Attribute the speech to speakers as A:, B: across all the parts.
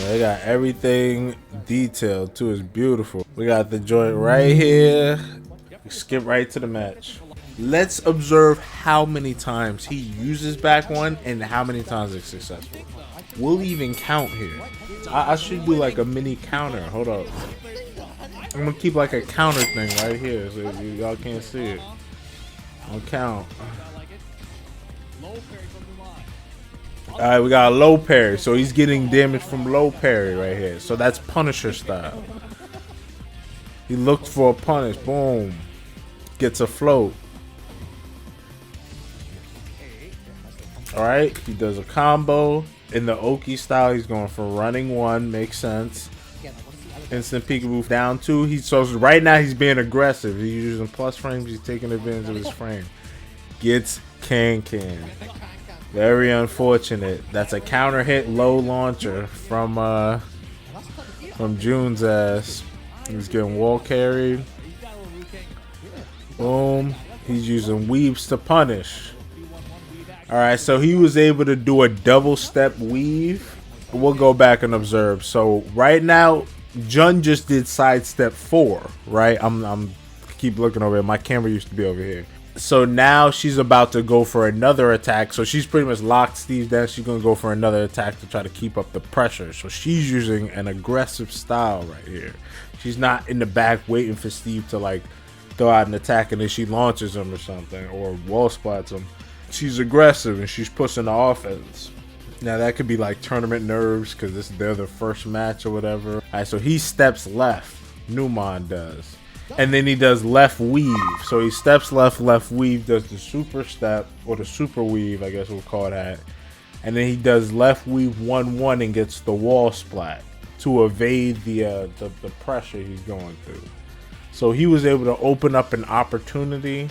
A: They got everything detailed too. It's beautiful. We got the joint right here. Skip right to the match. Let's observe how many times he uses back one and how many times it's successful. We'll even count here. I should do like a mini counter. Hold up. I'm gonna keep like a counter thing right here so y'all can't see it. I'll count. Alright, we got a low parry. So he's getting damage from low parry right here. So that's Punisher style. He looked for a punish. Boom. Gets a float. Alright, he does a combo. In the Oki style, he's going for running one. Makes sense. Instant peekaboo down two. So right now he's being aggressive. He's using plus frames. He's taking advantage of his frame. Gets can. Very unfortunate. That's a counter hit low launcher from June's ass. He's getting wall carried. Boom. He's using weaves to punish. Alright, so he was able to do a double step weave. We'll go back and observe. So right now, Jun just did sidestep 4, right? I'm keep looking over here. My camera used to be over here. So now she's about to go for another attack. So she's pretty much locked Steve down. She's going to go for another attack to try to keep up the pressure. So she's using an aggressive style right here. She's not in the back waiting for Steve to like throw out an attack and then she launches him or something or wall spots him. She's aggressive and she's pushing the offense. Now that could be like tournament nerves because they're the first match or whatever. Alright, so he steps left. Numan does. And then he does left weave. So he steps left, left weave, does the super step, or the super weave, I guess we'll call that. And then he does left weave 1-1 and gets the wall splat to evade the pressure he's going through. So he was able to open up an opportunity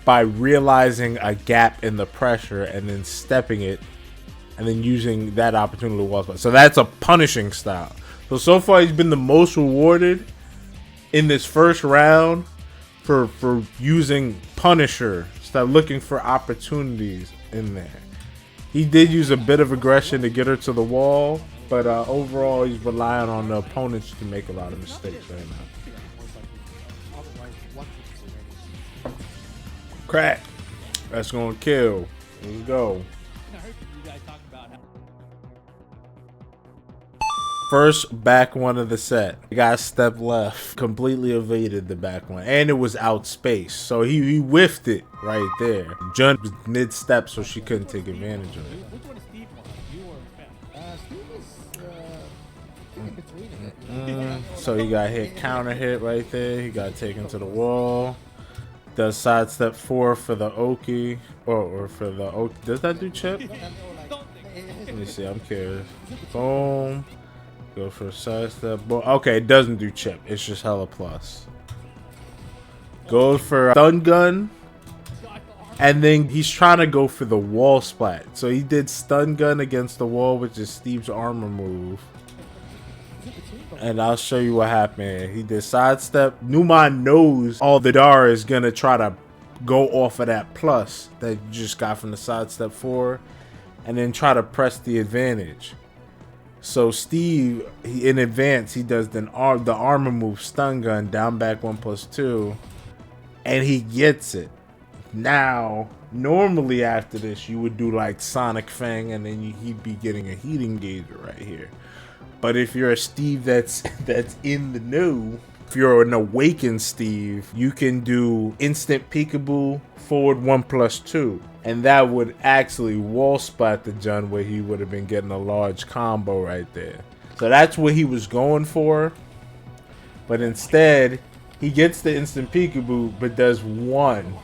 A: by realizing a gap in the pressure and then stepping it and then using that opportunity to wall splat. So that's a punishing style. So far he's been the most rewarded in this first round for using Punisher. Start looking for opportunities in there. He did use a bit of aggression to get her to the wall, but overall he's relying on the opponents to make a lot of mistakes right now. Crack. That's gonna kill. Let's go. First back one of the set. The guy stepped left, completely evaded the back one, and it was out space. So he whiffed it right there. Jun was mid step, so she couldn't take advantage of it. So he got hit, counter hit right there. He got taken to the wall. Does sidestep 4 for the Oki, or for the Oki. Does that do chip? Let me see. I'm curious. Boom. Go for a sidestep. Okay, it doesn't do chip. It's just hella plus. Goes for stun gun. And then he's trying to go for the wall splat. So he did stun gun against the wall, which is Steve's armor move. And I'll show you what happened. He did sidestep. Numan knows ALLIDAR is going to try to go off of that plus that you just got from the sidestep 4. And then try to press the advantage. So Steve, in advance, he does the armor move, stun gun, down back 1+2, and he gets it. Now, normally after this, you would do like Sonic Fang, and then he'd be getting a heat engager right here. But if you're a Steve that's in the know, if you're an awakened Steve, you can do instant peekaboo, forward 1+2. And that would actually wall spot the Jun where he would have been getting a large combo right there. So that's what he was going for. But instead, he gets the instant peekaboo, but does 1.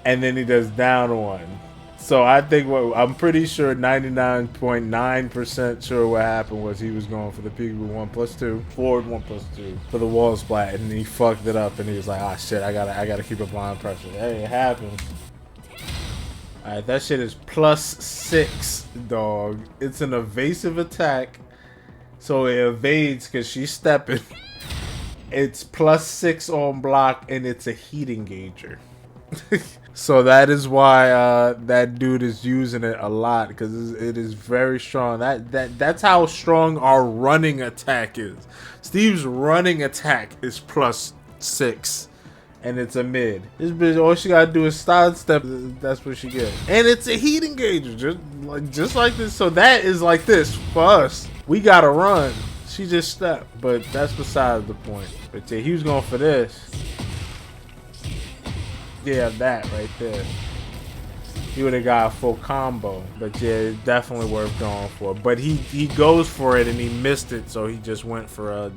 A: And then he does down 1. So I think I'm pretty sure 99.9% sure what happened was he was going for the peekaboo 1+2, forward 1+2 for the wall splat, and he fucked it up and he was like, ah shit, I gotta keep applying pressure. Hey, it happens. Alright, that shit is +6, dog. It's an evasive attack. So it evades because she's stepping. It's +6 on block and it's a heat engager. So that is why that dude is using it a lot, because it is very strong. That's how strong our running attack is. Steve's running attack is +6, and it's a mid. This bitch, all she gotta do is sidestep. That's what she gets, and it's a heat engager, just like this. So that is like this for us. We gotta run. She just stepped, but that's besides the point. But yeah, he was going for this. Yeah, that right there. He would have got a full combo. But yeah, it's definitely worth going for. But he goes for it and he missed it, so he just went for a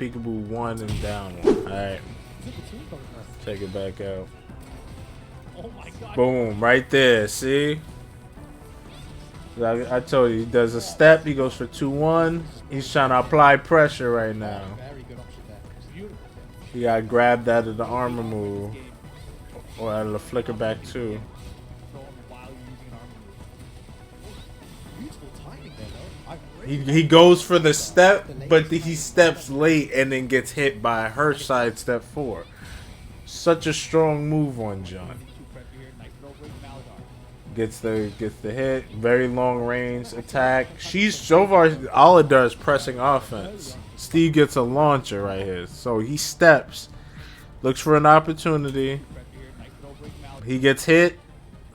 A: peekaboo 1 and down 1. Alright. Check it back out. Boom, right there, see? I told you, he does a step, he goes for 2-1. He's trying to apply pressure right now. He got grabbed out of the armor move. Or out of the flicker back too. He goes for the step, but he steps late and then gets hit by her side step 4. Such a strong move on John. Gets the hit. Very long range attack. She's so far. ALLIDAR is pressing offense. Steve gets a launcher right here, so he steps, looks for an opportunity. He gets hit.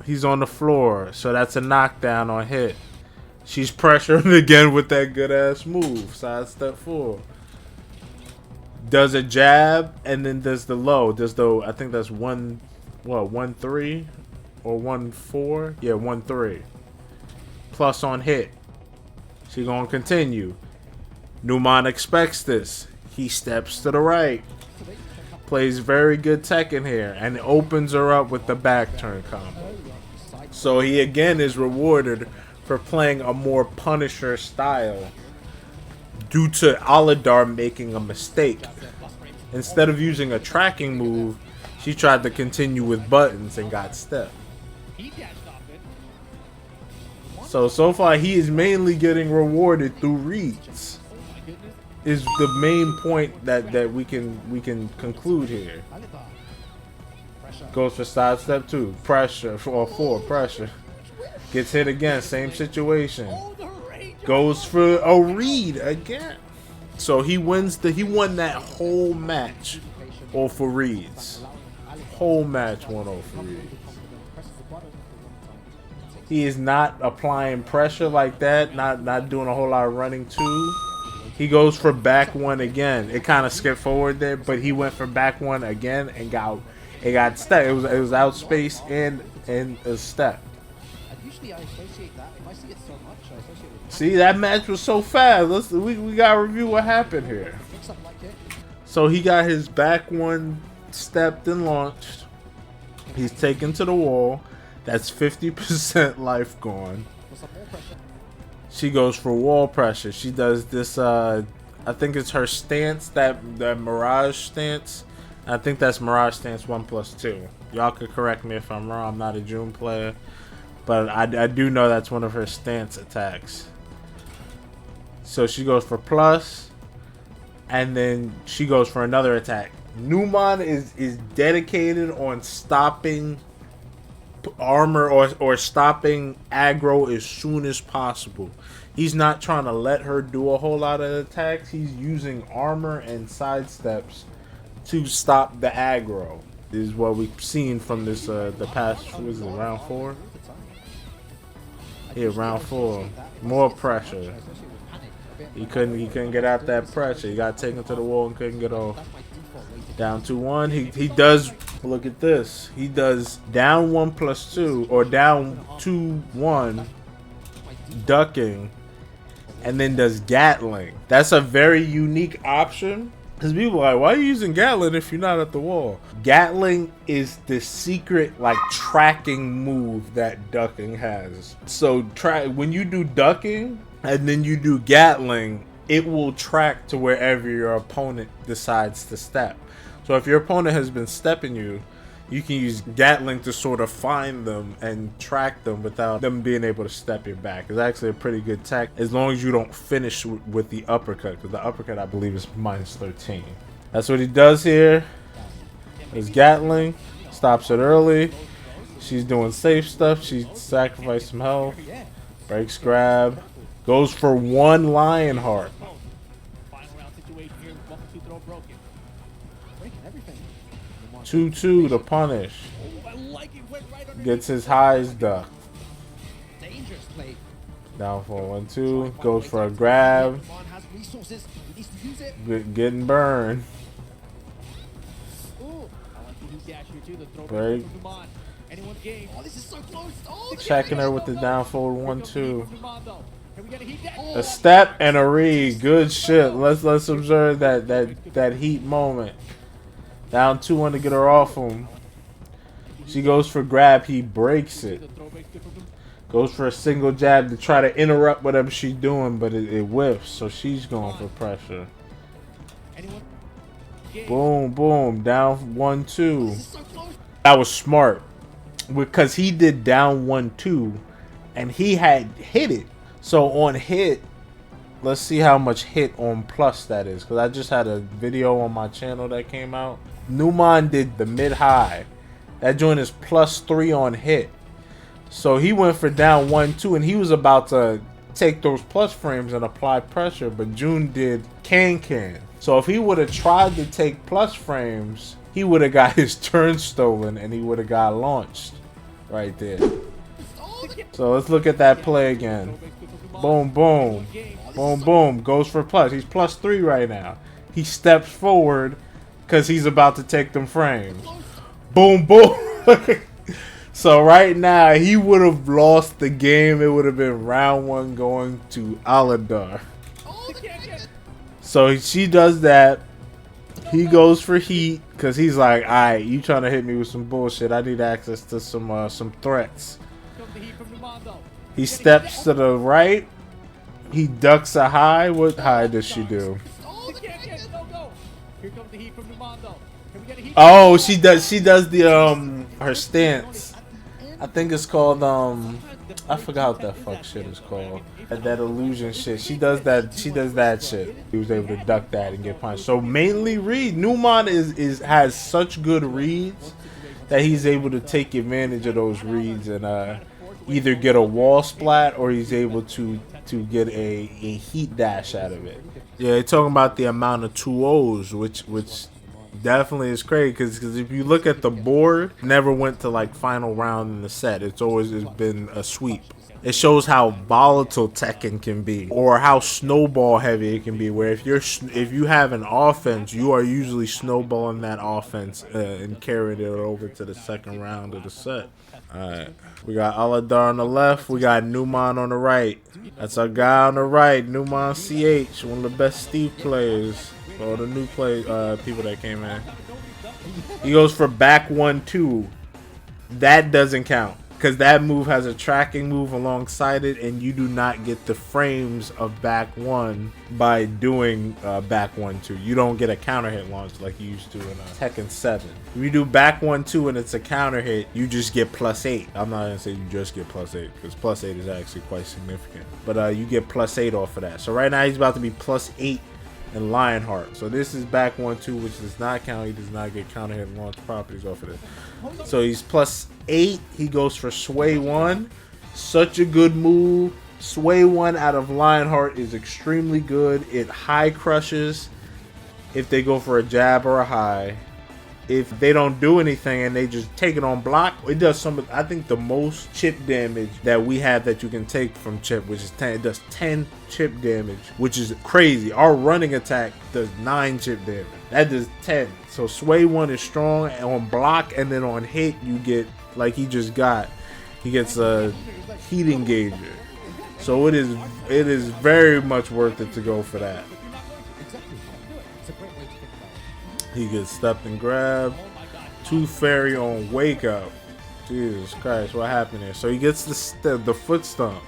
A: He's on the floor. So that's a knockdown on hit. She's pressuring again with that good ass move. Side step 4. Does a jab and then does the low. Does the, I think that's 1-3 or 1-4? Yeah, 1-3. Plus on hit. She gonna continue. Numan expects this. He steps to the right. Plays very good Tekken here and opens her up with the back turn combo. So he again is rewarded for playing a more Punisher style due to ALLIDAR making a mistake. Instead of using a tracking move, she tried to continue with buttons and got stepped. So far he is mainly getting rewarded through reads. Is the main point that we can conclude here. Goes for side step 2, pressure, or 4, pressure. Gets hit again, same situation. Goes for a read again. So he won that whole match all for reads. Whole match won all for reads. He is not applying pressure like that, not doing a whole lot of running too. He goes for back 1 again. It kind of skipped forward there, but he went for back 1 again and got step. It was outspace and a step. See, that match was so fast. We gotta review what happened here. So he got his back 1 stepped and launched. He's taken to the wall. That's 50% life gone. She goes for wall pressure. She does this, I think it's her stance, that Mirage stance. I think that's Mirage stance 1+2. Y'all could correct me if I'm wrong. I'm not a June player. But I do know that's one of her stance attacks. So she goes for plus. And then she goes for another attack. Numan is dedicated on stopping armor or stopping aggro as soon as possible. He's not trying to let her do a whole lot of attacks. He's using armor and sidesteps to stop the aggro. This is what we've seen from this the past, what was it, round 4? Yeah, round 4. More pressure. He couldn't get out that pressure. He got taken to the wall and couldn't get off. Down 2-1. He does, look at this. He does down 1+2 or down 2-1 ducking and then does Gatling. That's a very unique option. Because people are like, why are you using Gatling if you're not at the wall? Gatling is the secret, like, tracking move that ducking has. So when you do ducking and then you do Gatling, it will track to wherever your opponent decides to step. So if your opponent has been stepping you, you can use Gatling to sort of find them and track them without them being able to step your back. It's actually a pretty good tech as long as you don't finish with the uppercut, because the uppercut I believe is -13. That's what he does here. Is Gatling, stops it early. She's doing safe stuff. She sacrificed some health. Breaks grab. Goes for one lion heart. 2-2 to punish. Gets his highs ducked. Down for 1-2. Goes for a grab. Getting burned. Break. Checking her with the down forward 1-2. A step and a read. Good shit. Let's observe that heat moment. Down 2-1 to get her off him. She goes for grab. He breaks it. Goes for a single jab to try to interrupt whatever she's doing, but it whiffs. So she's going for pressure. Boom, boom. Down 1-2. That was smart because he did down 1-2 and he had hit it. So on hit, let's see how much hit on plus that is, because I just had a video on my channel that came out. Numan did the mid-high. That joint is +3 on hit. So he went for down 1-2 and he was about to take those plus frames and apply pressure, but June did can. So if he would have tried to take plus frames, he would have got his turn stolen and he would have got launched right there. So let's look at that play again. Boom, boom. Boom, boom. Goes for plus. He's +3 right now. He steps forward because he's about to take them frames. Boom, boom. So right now, he would have lost the game. It would have been round 1 going to ALLIDAR. So she does that. He goes for heat because he's like, alright, you trying to hit me with some bullshit. I need access to some threats. He steps to the right. He ducks a high. What high does she do? Oh, she does the her stance. I think it's called I forgot what that fuck shit is called. That illusion shit. She does that shit. He was able to duck that and get punched. So mainly read. Numan has such good reads that he's able to take advantage of those reads and either get a wall splat or he's able to get a heat dash out of it. Yeah, they're talking about the amount of 2-0s, which definitely is crazy because if you look at the board, it never went to like final round in the set. It's always been a sweep. It shows how volatile Tekken can be, or how snowball heavy it can be. Where if you have an offense, you are usually snowballing that offense and carrying it over to the second round of the set. Alright, we got ALLIDAR on the left, we got Numan on the right. That's our guy on the right, Numan CH, one of the best Steve players. All the new people that came in. He goes for back 1-2. That doesn't count because that move has a tracking move alongside it, and you do not get the frames of back 1 by doing back 1-2. You don't get a counter hit launch like you used to in Tekken 7. If you do back 1-2 and it's a counter hit, you just get +8. I'm not gonna say you just get +8 because +8 is actually quite significant, but you get +8 off of that. So right now he's about to be +8 and Lionheart. So this is back 1-2, which does not count. He does not get counter hit launch properties off of it. So he's +8. He goes for Sway 1. Such a good move. Sway 1 out of Lionheart is extremely good. It high crushes if they go for a jab or a high. If they don't do anything and they just take it on block, it does some. I think the most chip damage that we have that you can take from chip, which is 10. It does 10 chip damage, which is crazy. Our running attack does 9 chip damage. That does 10. So Sway 1 is strong on block, and then on hit you get like he just got. He gets a heat engager. So it is very much worth it to go for that. He gets stepped and grabbed. 2 fairy on wake up. Jesus Christ, what happened there? So he gets the foot stomp.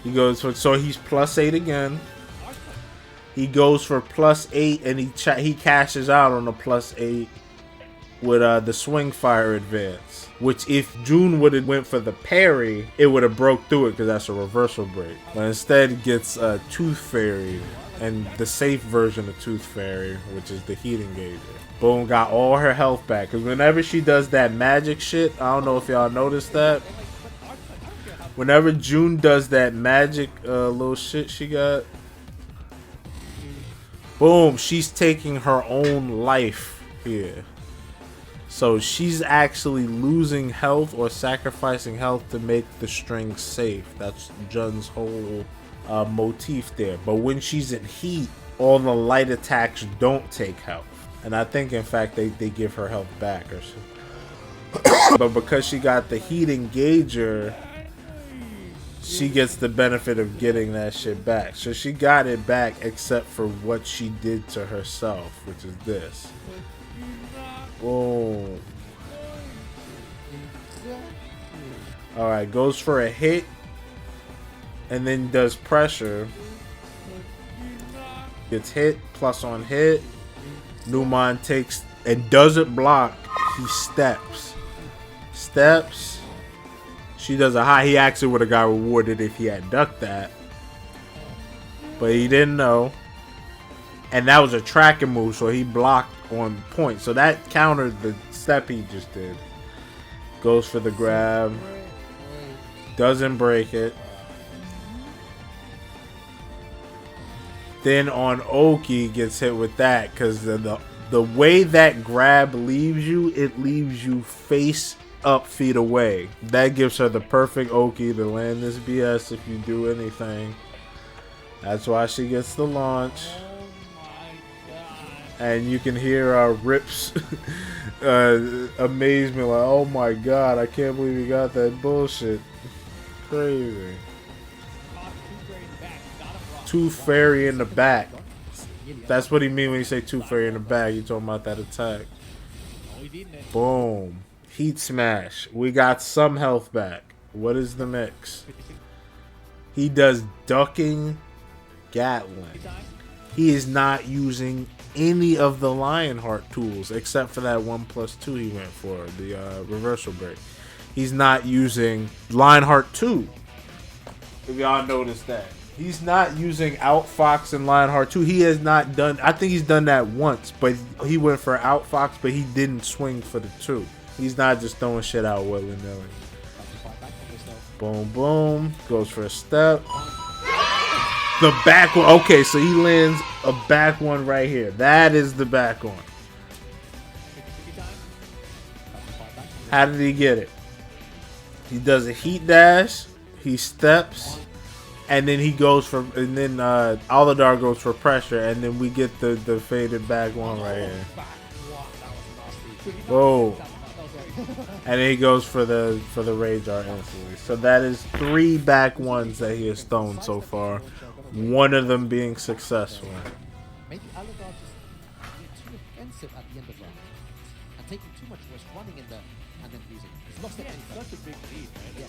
A: He goes for, so he's +8 again. He goes for +8 and he cashes out on the +8 with the swing fire advance. Which if June would have went for the parry, it would have broke through it because that's a reversal break. But instead gets Tooth Fairy. and the safe version of Tooth Fairy, which is the heat engager. Boom, got all her health back. Because whenever she does that magic shit, I don't know if y'all noticed that. Whenever June does that magic little shit she got, boom, she's taking her own life here. So she's actually losing health or sacrificing health to make the string safe. That's Jun's whole motif there. But when she's in heat, all the light attacks don't take health. And I think, in fact, they give her health back or something. But because she got the heat engager, she gets the benefit of getting that shit back. So she got it back except for what she did to herself, which is this. Boom. Alright, goes for a hit and then does pressure. Gets hit, plus on hit. Numan takes and doesn't block. He steps. Steps. She does a high. He actually would have got rewarded if he had ducked that. But he didn't know. And that was a tracking move, so he blocked on point. So that countered the step he just did. Goes for the grab. Doesn't break it. Then on Oki gets hit with that because the way that grab leaves you, it leaves you face up, feet away. That gives her the perfect Oki to land this BS if you do anything. That's why she gets the launch. And you can hear Rip's amazement, like, oh my god, I can't believe he got that bullshit. Crazy. Tooth Fairy in the back. That's what he mean when he say Tooth Fairy in the back. You talking about that attack. Boom. Heat smash. We got some health back. What is the mix? He does ducking Gatling. He is not using any of the Lionheart tools except for that 1+2 he went for, the reversal break. He's not using Lionheart 2. If y'all noticed that. He's not using Outfox and Lionheart 2. He has not done, I think he's done that once, but he went for Outfox, but he didn't swing for the 2. He's not just throwing shit out willy-nilly. Boom, boom. Goes for a step. The back one. Okay, so he lands a back one right here. That is the back one. How did he get it? He does a heat dash. He steps. And then he goes for, and then ALLIDAR goes for pressure. And then we get the faded back one right here. Whoa. And then he goes for the rage art instantly. So that is 3 back ones that he has thrown so far. One of them being successful.
B: Maybe ALLIDAR just too offensive at the end of that. And taking too much risk running in there and then losing. He's lost it anyway. Such a big lead, right? Yeah.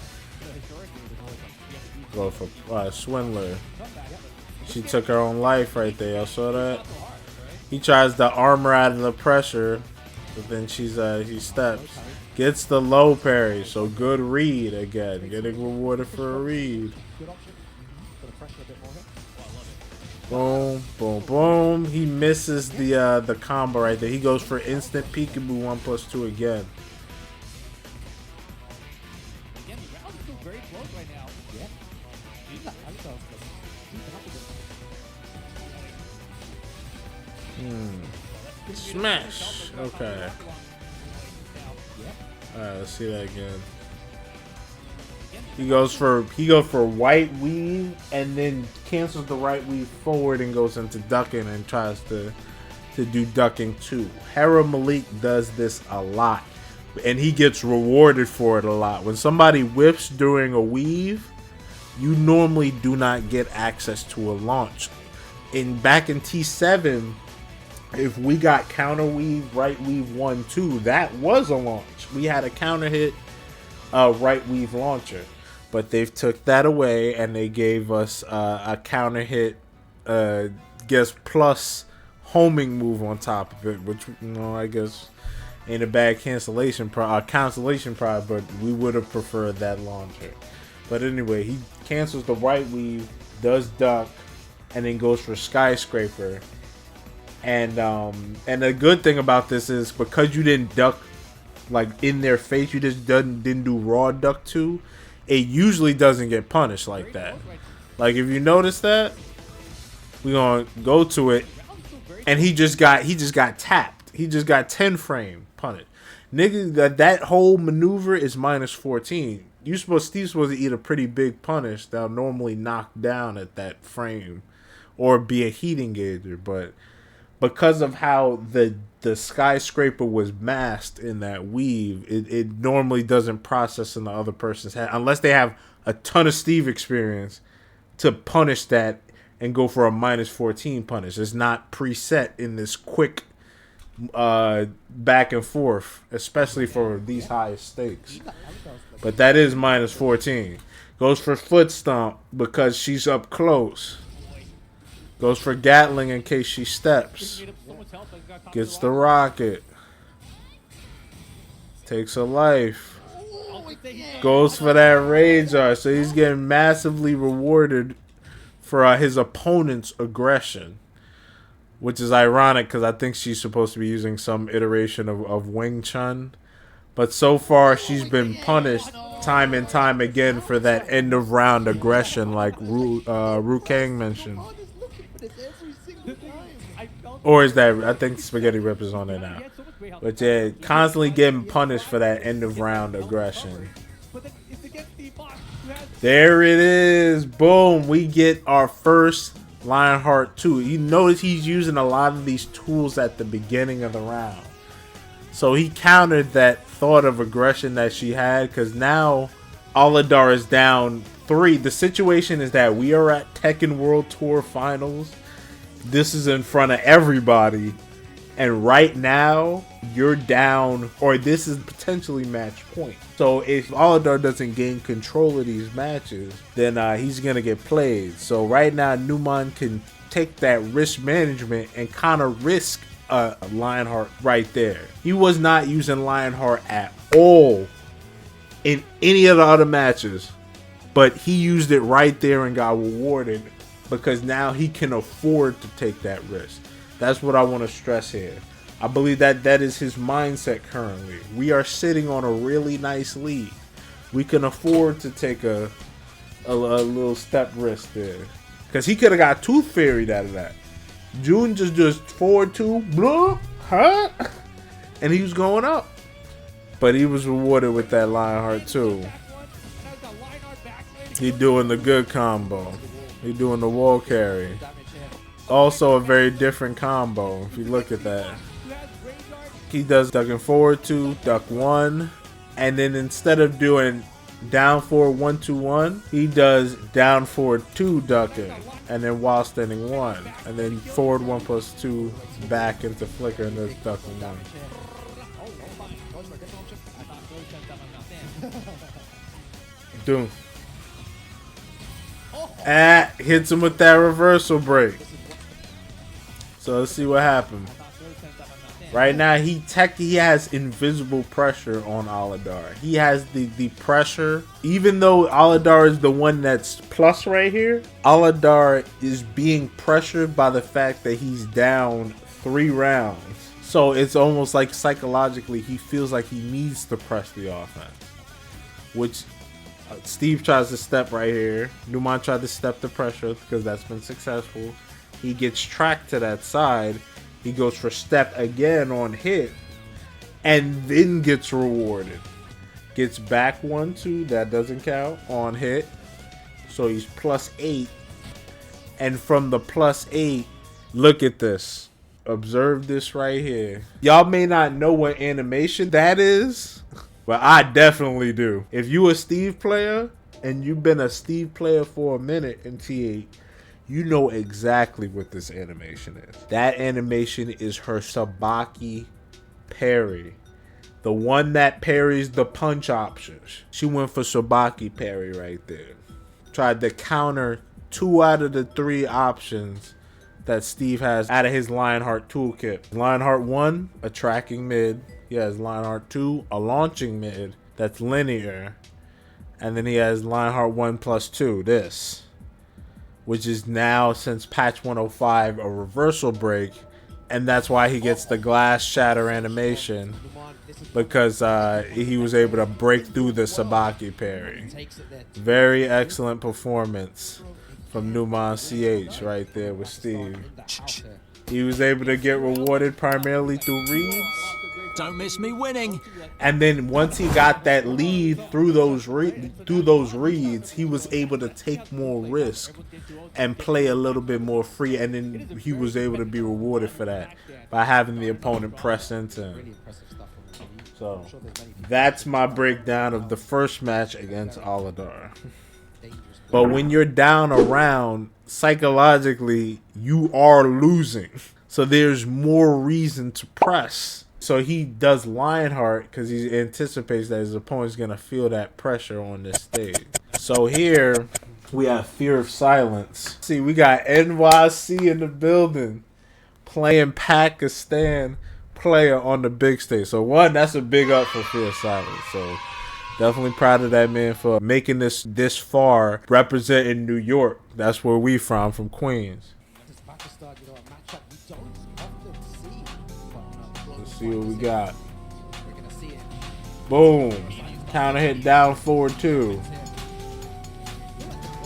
A: Go for Swindler. She took her own life right there. Y'all saw that? He tries to armor out of the pressure, but then he steps. Gets the low parry, so good read again. Getting rewarded for a read. Boom, boom, boom. He misses the combo right there. He goes for instant peekaboo 1+2 again. Smash. Okay. Alright, let's see that again. He goes for white weave and then cancels the right weave forward and goes into ducking and tries to do ducking too. Hera Malik does this a lot, and he gets rewarded for it a lot. When somebody whips during a weave, you normally do not get access to a launch. Back in T7, if we got counter weave, right weave 1-2, that was a launch. We had a counter hit right weave launcher, but they've took that away and they gave us a counter hit guess plus homing move on top of it, which, you know, I guess ain't a bad consolation prize, but we would have preferred that launcher. But anyway, he cancels the right weave, does duck, and then goes for skyscraper. And the good thing about this is because you didn't duck like in their face, you just didn't do raw duck 2, it usually doesn't get punished like that. Like if you notice that, we're gonna go to it, and he just got tapped. He just got 10 frame punished. Nigga, that whole maneuver is -14. Steve's supposed to eat a pretty big punish that'll normally knock down at that frame or be a heating gauger, but because of how the skyscraper was masked in that weave, it normally doesn't process in the other person's head unless they have a ton of Steve experience to punish that and go for a -14 punish. It's not preset in this quick back and forth, especially for these high stakes. But that is -14. Goes for foot stomp because she's up close. Goes for Gatling in case she steps. Gets the rocket. Takes a life. Goes for that rage art. So he's getting massively rewarded for his opponent's aggression. Which is ironic because I think she's supposed to be using some iteration of Wing Chun. But so far she's been punished time and time again for that end of round aggression like Ru Kang mentioned. Or is that, I think Spaghetti Rip is on it now. But yeah, constantly getting punished for that end of round aggression. There it is. Boom. We get our first Lionheart 2. You notice he's using a lot of these tools at the beginning of the round. So he countered that thought of aggression that she had, because now ALLIDAR is down 3. The situation is that we are at Tekken World Tour Finals. This is in front of everybody. And right now, you're down, or this is potentially match point. So if ALLIDAR doesn't gain control of these matches, then he's going to get played. So right now, Numan can take that risk management and kind of risk Lionheart right there. He was not using Lionheart at all in any of the other matches, but he used it right there and got rewarded because now he can afford to take that risk. That's what I want to stress here. I believe that is his mindset currently. We are sitting on a really nice lead. We can afford to take a little step risk there. Because he could have got Tooth Fairy'd out of that. June just forward 2, blah, huh? And he was going up. But he was rewarded with that Lionheart too. He doing the good combo. He doing the wall carry. Also a very different combo if you look at that. He does ducking forward 2, duck 1, and then instead of doing down forward 1 2 1, he does down forward 2 ducking, and then while standing 1, and then forward 1 plus 2 back into flicker and then ducking 1. Doom. Hits him with that reversal break. So let's see what happened. Right now, he has invisible pressure on ALLIDAR. He has the pressure. Even though ALLIDAR is the one that's plus right here, ALLIDAR is being pressured by the fact that he's down 3 rounds. So it's almost like psychologically he feels like he needs to press the offense. Which Steve tries to step right here. Numan tried to step the pressure because that's been successful. He gets tracked to that side. He goes for step again on hit. And then gets rewarded. Gets back 1 2. That doesn't count on hit. So he's +8. And from the +8, look at this. Observe this right here. Y'all may not know what animation that is. But I definitely do. If you a Steve player and you've been a Steve player for a minute in T8, you know exactly what this animation is. That animation is her Sabaki parry. The one that parries the punch options. She went for Sabaki parry right there. Tried to counter 2 out of the 3 options that Steve has out of his Lionheart toolkit. Lionheart 1, a tracking mid. He has Lionheart 2, a launching mid that's linear. And then he has Lionheart 1 plus 2, this. which is now, since patch 105, a reversal break. And that's why he gets the glass shatter animation, because he was able to break through the Sabaki parry. Very excellent performance from Numan CH right there with Steve. He was able to get rewarded primarily through reads.
C: Don't miss me winning.
A: And then once he got that lead through those reads, he was able to take more risk and play a little bit more free, and then he was able to be rewarded for that by having the opponent press into him. So that's my breakdown of the first match against ALLIDAR. But when you're down a round, psychologically, you are losing. So there's more reason to press. So he does Lionheart because he anticipates that his opponent's going to feel that pressure on this stage. So here we have FearofSilence. See, we got NYC in the building playing Pakistan player on the big stage. So one, that's a big up for FearofSilence. So definitely proud of that man for making this far, representing New York. That's where we from Queens. Let's see what we got. Boom. Counter hit down forward 2.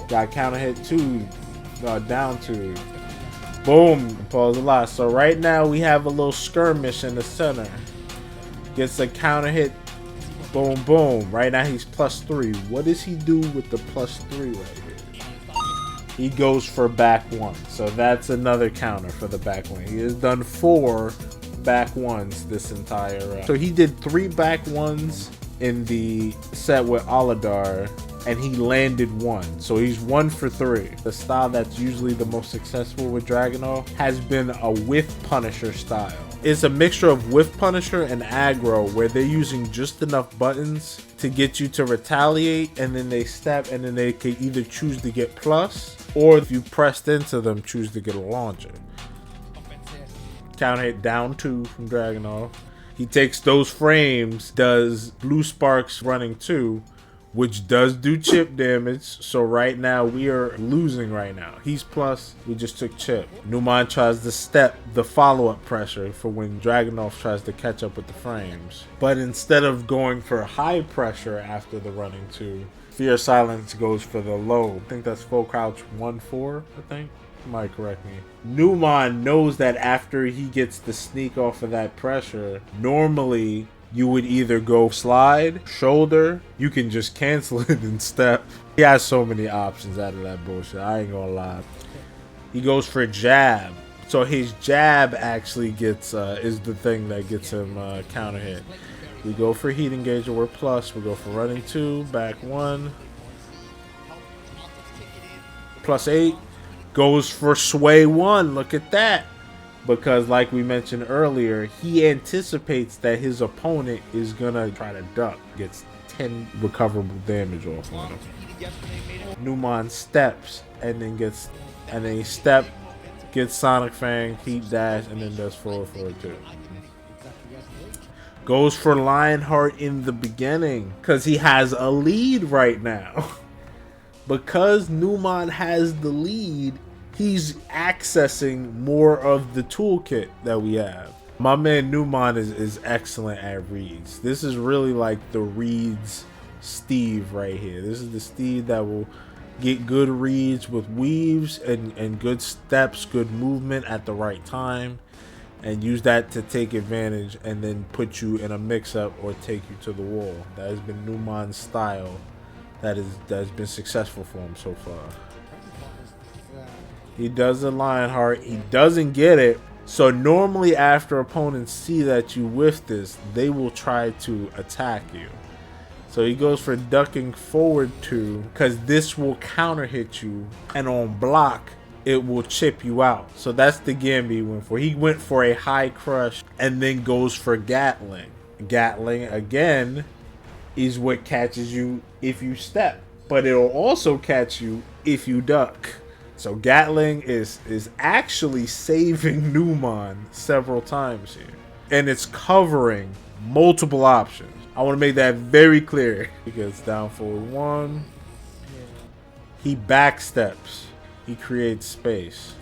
A: Got counter hit 2. Down 2. Boom. Pause a lot. So right now we have a little skirmish in the center. Gets a counter hit. Boom, boom. Right now he's +3. What does he do with the +3 right here? He goes for back 1. So that's another counter for the back 1. He has done 4 back 1s this entire round. So he did 3 back 1s in the set with ALLIDAR, and he landed 1. So he's 1 for 3. The style that's usually the most successful with Dragunov has been a whiff punisher style. It's a mixture of whiff punisher and aggro, where they're using just enough buttons to get you to retaliate, and then they step, and then they can either choose to get plus, or if you pressed into them, choose to get a launcher. Counter hit down 2 from Dragunov. He takes those frames, does blue sparks running 2, which does do chip damage. So right now we are losing right now. He's plus, we just took chip. Numan tries to step the follow-up pressure for when Dragunov tries to catch up with the frames. But instead of going for high pressure after the running 2, FearofSilence goes for the low. I think that's full crouch 1-4, I think. You might correct me. Numan knows that after he gets the sneak off of that pressure, normally you would either go slide, shoulder, you can just cancel it and step. He has so many options out of that bullshit, I ain't gonna lie. He goes for jab. So his jab actually gets, is the thing that gets him counter hit. We go for heat engager, we're plus. We go for running 2, back 1. +8. Goes for sway 1, look at that. Because like we mentioned earlier, he anticipates that his opponent is gonna try to duck. Gets 10 recoverable damage off on him. Numan steps and then he step, gets Sonic Fang, heat dash, and then does forward 2. Goes for Lionheart in the beginning because he has a lead right now. Because Numan has the lead, he's accessing more of the toolkit that we have. My man Numan is excellent at reads. This is really like the reads Steve right here. This is the Steve that will get good reads with weaves and good steps, good movement at the right time, and use that to take advantage and then put you in a mix-up or take you to the wall. That has been Numan's style that has been successful for him so far. He does a Lionheart. He doesn't get it. So normally after opponents see that you whiff this, they will try to attack you. So he goes for ducking forward 2 because this will counter hit you, and on block it will chip you out. So that's the game he went for. He went for a high crush and then goes for Gatling. Gatling again is what catches you if you step, but it'll also catch you if you duck. So Gatling is actually saving Numan several times here, and it's covering multiple options. I want to make that very clear. He gets down forward 1. He backsteps. He creates space.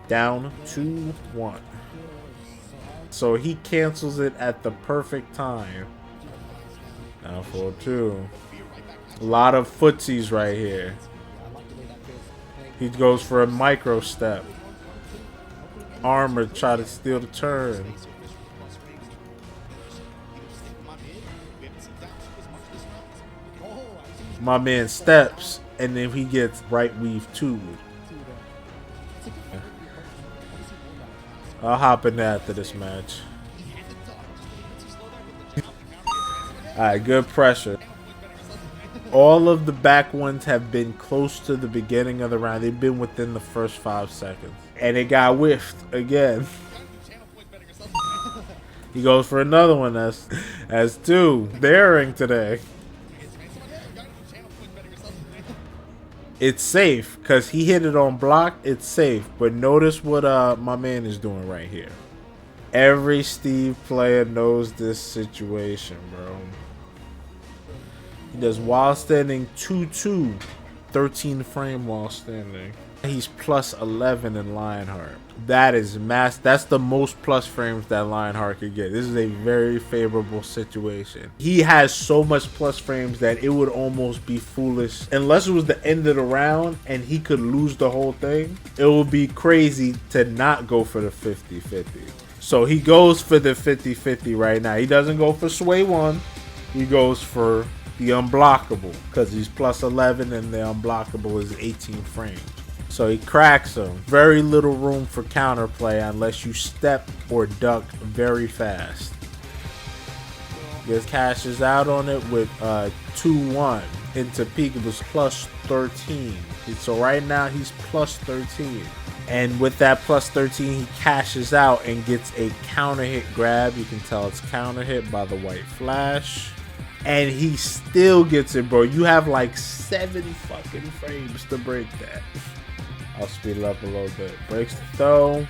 A: Down 2-1. So he cancels it at the perfect time. Now 4-2. A lot of footsies right here. He goes for a micro step. Armor try to steal the turn. My man steps, and then he gets right weave 2. I'll hop in there after this match. Alright, good pressure. All of the back ones have been close to the beginning of the round. They've been within the first 5 seconds. And it got whiffed again. He goes for another one. That's 2. Daring today. It's safe because he hit it on block. It's safe. But notice what my man is doing right here. Every Steve player knows this situation, bro. He does while standing 2-2, 13 frame while standing. He's plus 11 in Lionheart. That is that's the most plus frames that Lionheart could get. This is a very favorable situation. He has so much plus frames that it would almost be foolish. Unless it was the end of the round and he could lose the whole thing, it would be crazy to not go for the 50-50. So he goes for the 50-50 right now. He doesn't go for sway 1. He goes for the unblockable because he's plus 11 and the unblockable is 18 frames. So he cracks him. Very little room for counterplay unless you step or duck very fast. Just cashes out on it with 2-1 into peak. It was plus 13. So right now he's plus 13. And with that plus 13, he cashes out and gets a counter hit grab. You can tell it's counter hit by the white flash. And he still gets it, bro. You have like 7 fucking frames to break that. I'll speed it up a little bit. Breaks the throw.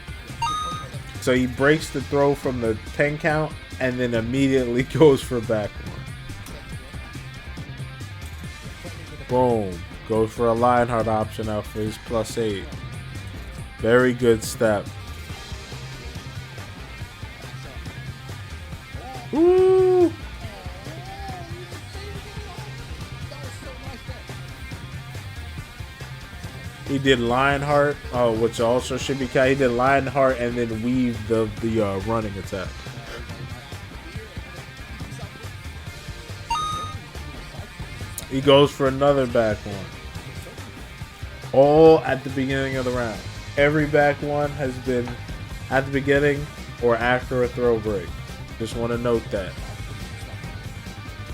A: So he breaks the throw from the 10 count and then immediately goes for back 1. Boom. Goes for a Lionheart option out for his plus 8. Very good step. Woo! He did Lionheart, which also should be counted. He did Lionheart and then weave the running attack. He goes for another back 1. All at the beginning of the round. Every back 1 has been at the beginning or after a throw break. Just want to note that.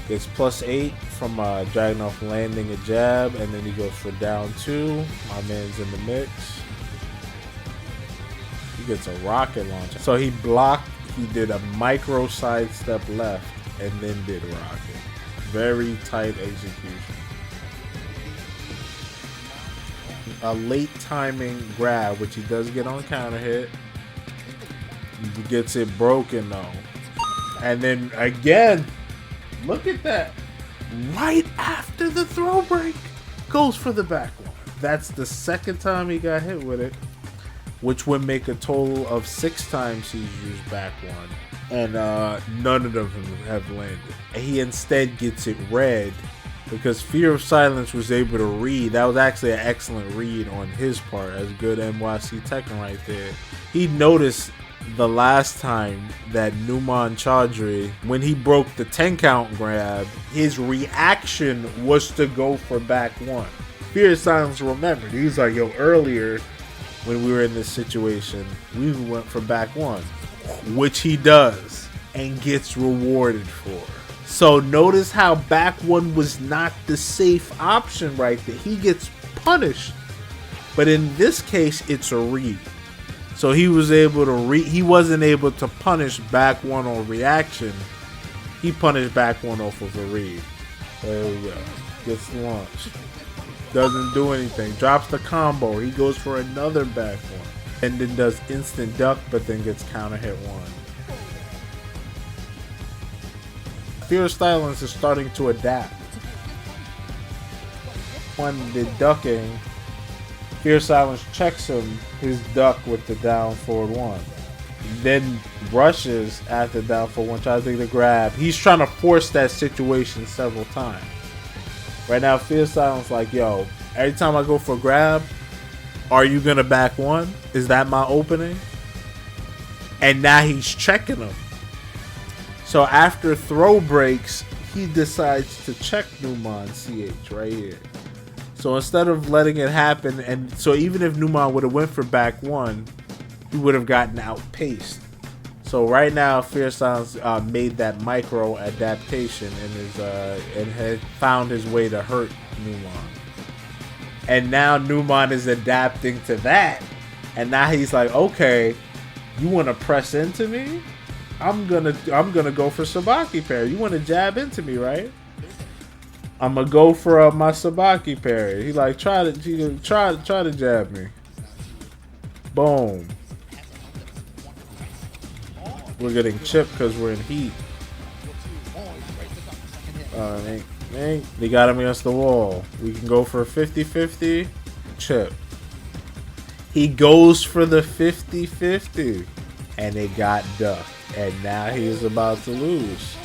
A: It's plus 8 from dragging off landing a jab, and then he goes for down 2. My man's in the mix. He gets a rocket launcher. So he blocked, he did a micro side step left, and then did rocket. Very tight execution. A late timing grab, which he does get on counter hit. He gets it broken though. And then again, look at that. Right after the throw break, goes for the back 1. That's the second time he got hit with it, which would make a total of 6 times he's used back 1. And none of them have landed. And he instead gets it red because FearofSilence was able to read. That was actually an excellent read on his part. As good NYC Tekken right there. He noticed the last time that Numan CH, when he broke the 10 count grab, his reaction was to go for back 1. FearofSilence remembered. He was like, yo, earlier when we were in this situation, we went for back 1, which he does and gets rewarded for. So notice how back 1 was not the safe option right there. He gets punished. But in this case, it's a read. So he was able to he wasn't able to punish back 1 on reaction. He punished back 1 off of a read. There we go. Gets launched. Doesn't do anything. Drops the combo. He goes for another back 1. And then does instant duck, but then gets counter hit 1. FearofSilence is starting to adapt. 1 did ducking, FearofSilence checks him his duck with the down forward 1. Then rushes after down forward 1, tries to get a grab. He's trying to force that situation several times. Right now, FearofSilence like, yo, every time I go for a grab, are you gonna back 1? Is that my opening? And now he's checking him. So after throw breaks, he decides to check Numan CH right here. So instead of letting it happen, and so even if Numan would have went for back 1, he would have gotten outpaced. So right now, FearofSilence made that micro adaptation and had found his way to hurt Numan. And now Numan is adapting to that, and now he's like, okay, you want to press into me? I'm gonna go for Sabaki parry. You want to jab into me, right? I'm gonna go for my Sabaki parry. He like try to jab me. Boom. We're getting chipped because we're in heat. They got him against the wall. We can go for a 50-50. Chip. He goes for the 50-50. And it got ducked. And now he's about to lose.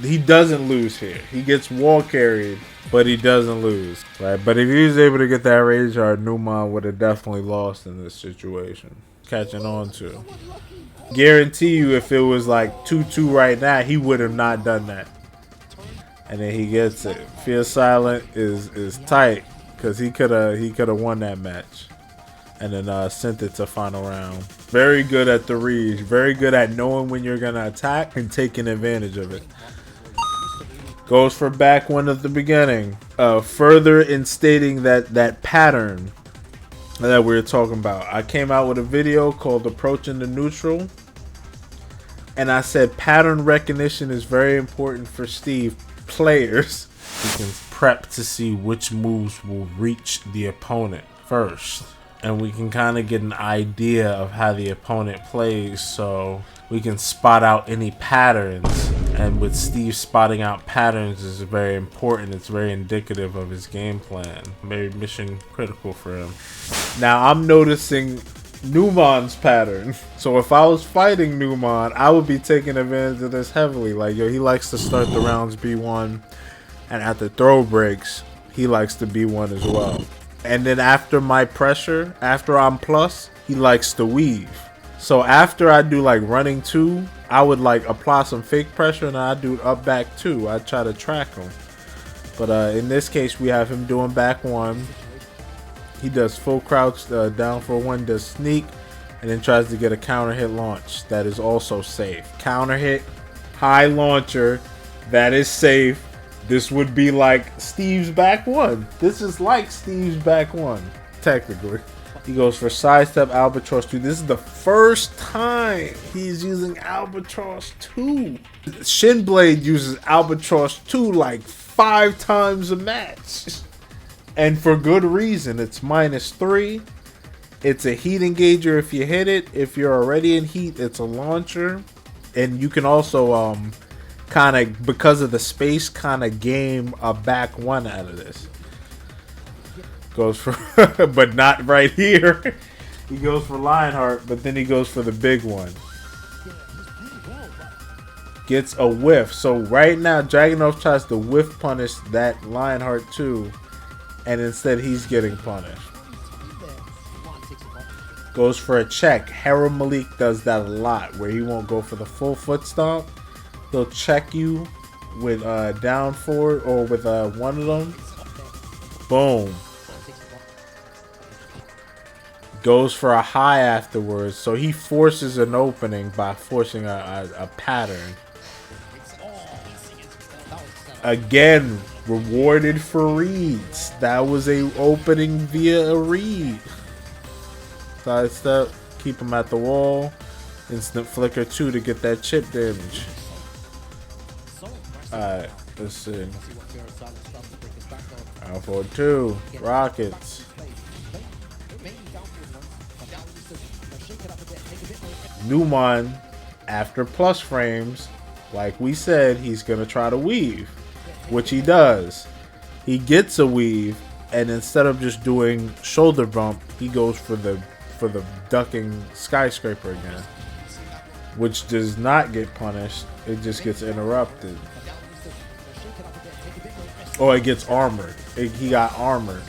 A: He doesn't lose here. He gets wall carried, but he doesn't lose. Right? But if he was able to get that rage hard, Numan would have definitely lost in this situation. Catching on to. Guarantee you if it was like 2-2 right now, he would have not done that. And then he gets it. FearofSilence is tight because he could have won that match. And then sent it to final round. Very good at the read. Very good at knowing when you're gonna attack and taking advantage of it. Goes for back 1 at the beginning. Further instating that pattern that we were talking about. I came out with a video called Approaching the Neutral. And I said pattern recognition is very important for Steve players. You can prep to see which moves will reach the opponent first. And we can kind of get an idea of how the opponent plays, so we can spot out any patterns. And with Steve spotting out patterns is very important. It's very indicative of his game plan. Very mission critical for him. Now I'm noticing Numan's pattern. So if I was fighting Numan, I would be taking advantage of this heavily. Like, yo, he likes to start the rounds B1, and at the throw breaks, he likes to B1 as well. And then after my pressure, after I'm plus, he likes to weave. So after I do like running 2, I would like apply some fake pressure, and I do up back 2. I try to track him. But in this case, we have him doing back 1. He does full crouch, down for 1, does sneak, and then tries to get a counter hit launch. That is also safe. Counter hit, high launcher, that is safe. This would be like Steve's back 1. This is like Steve's back 1, technically. He goes for sidestep albatross 2. This is the first time he's using albatross 2. Shinblade uses albatross 2 like 5 times a match. And for good reason. It's -3. It's a heat engager if you hit it. If you're already in heat, it's a launcher. And you can also kind of, because of the space, kind of game a back 1 out of this. Goes for but not right here. He goes for Lionheart, but then he goes for the big one. Gets a whiff. So right now Dragunov tries to whiff punish that Lionheart too, and instead he's getting punished. Goes for a check. Harold Malik does that a lot, where he won't go for the full foot stomp. He'll check you with down forward or with one of them. Boom. Goes for a high afterwards, so he forces an opening by forcing a pattern. Again, rewarded for reads. That was a opening via a read. Sidestep, keep him at the wall. Instant flicker 2 to get that chip damage. Alright, let's see. Alpha 2, rockets. Numan, after plus frames, Like we said, he's gonna try to weave, which he does. He gets a weave, and instead of just doing shoulder bump, he goes for the ducking skyscraper again, which does not get punished. It just gets interrupted. Oh, it gets armored. He got armored.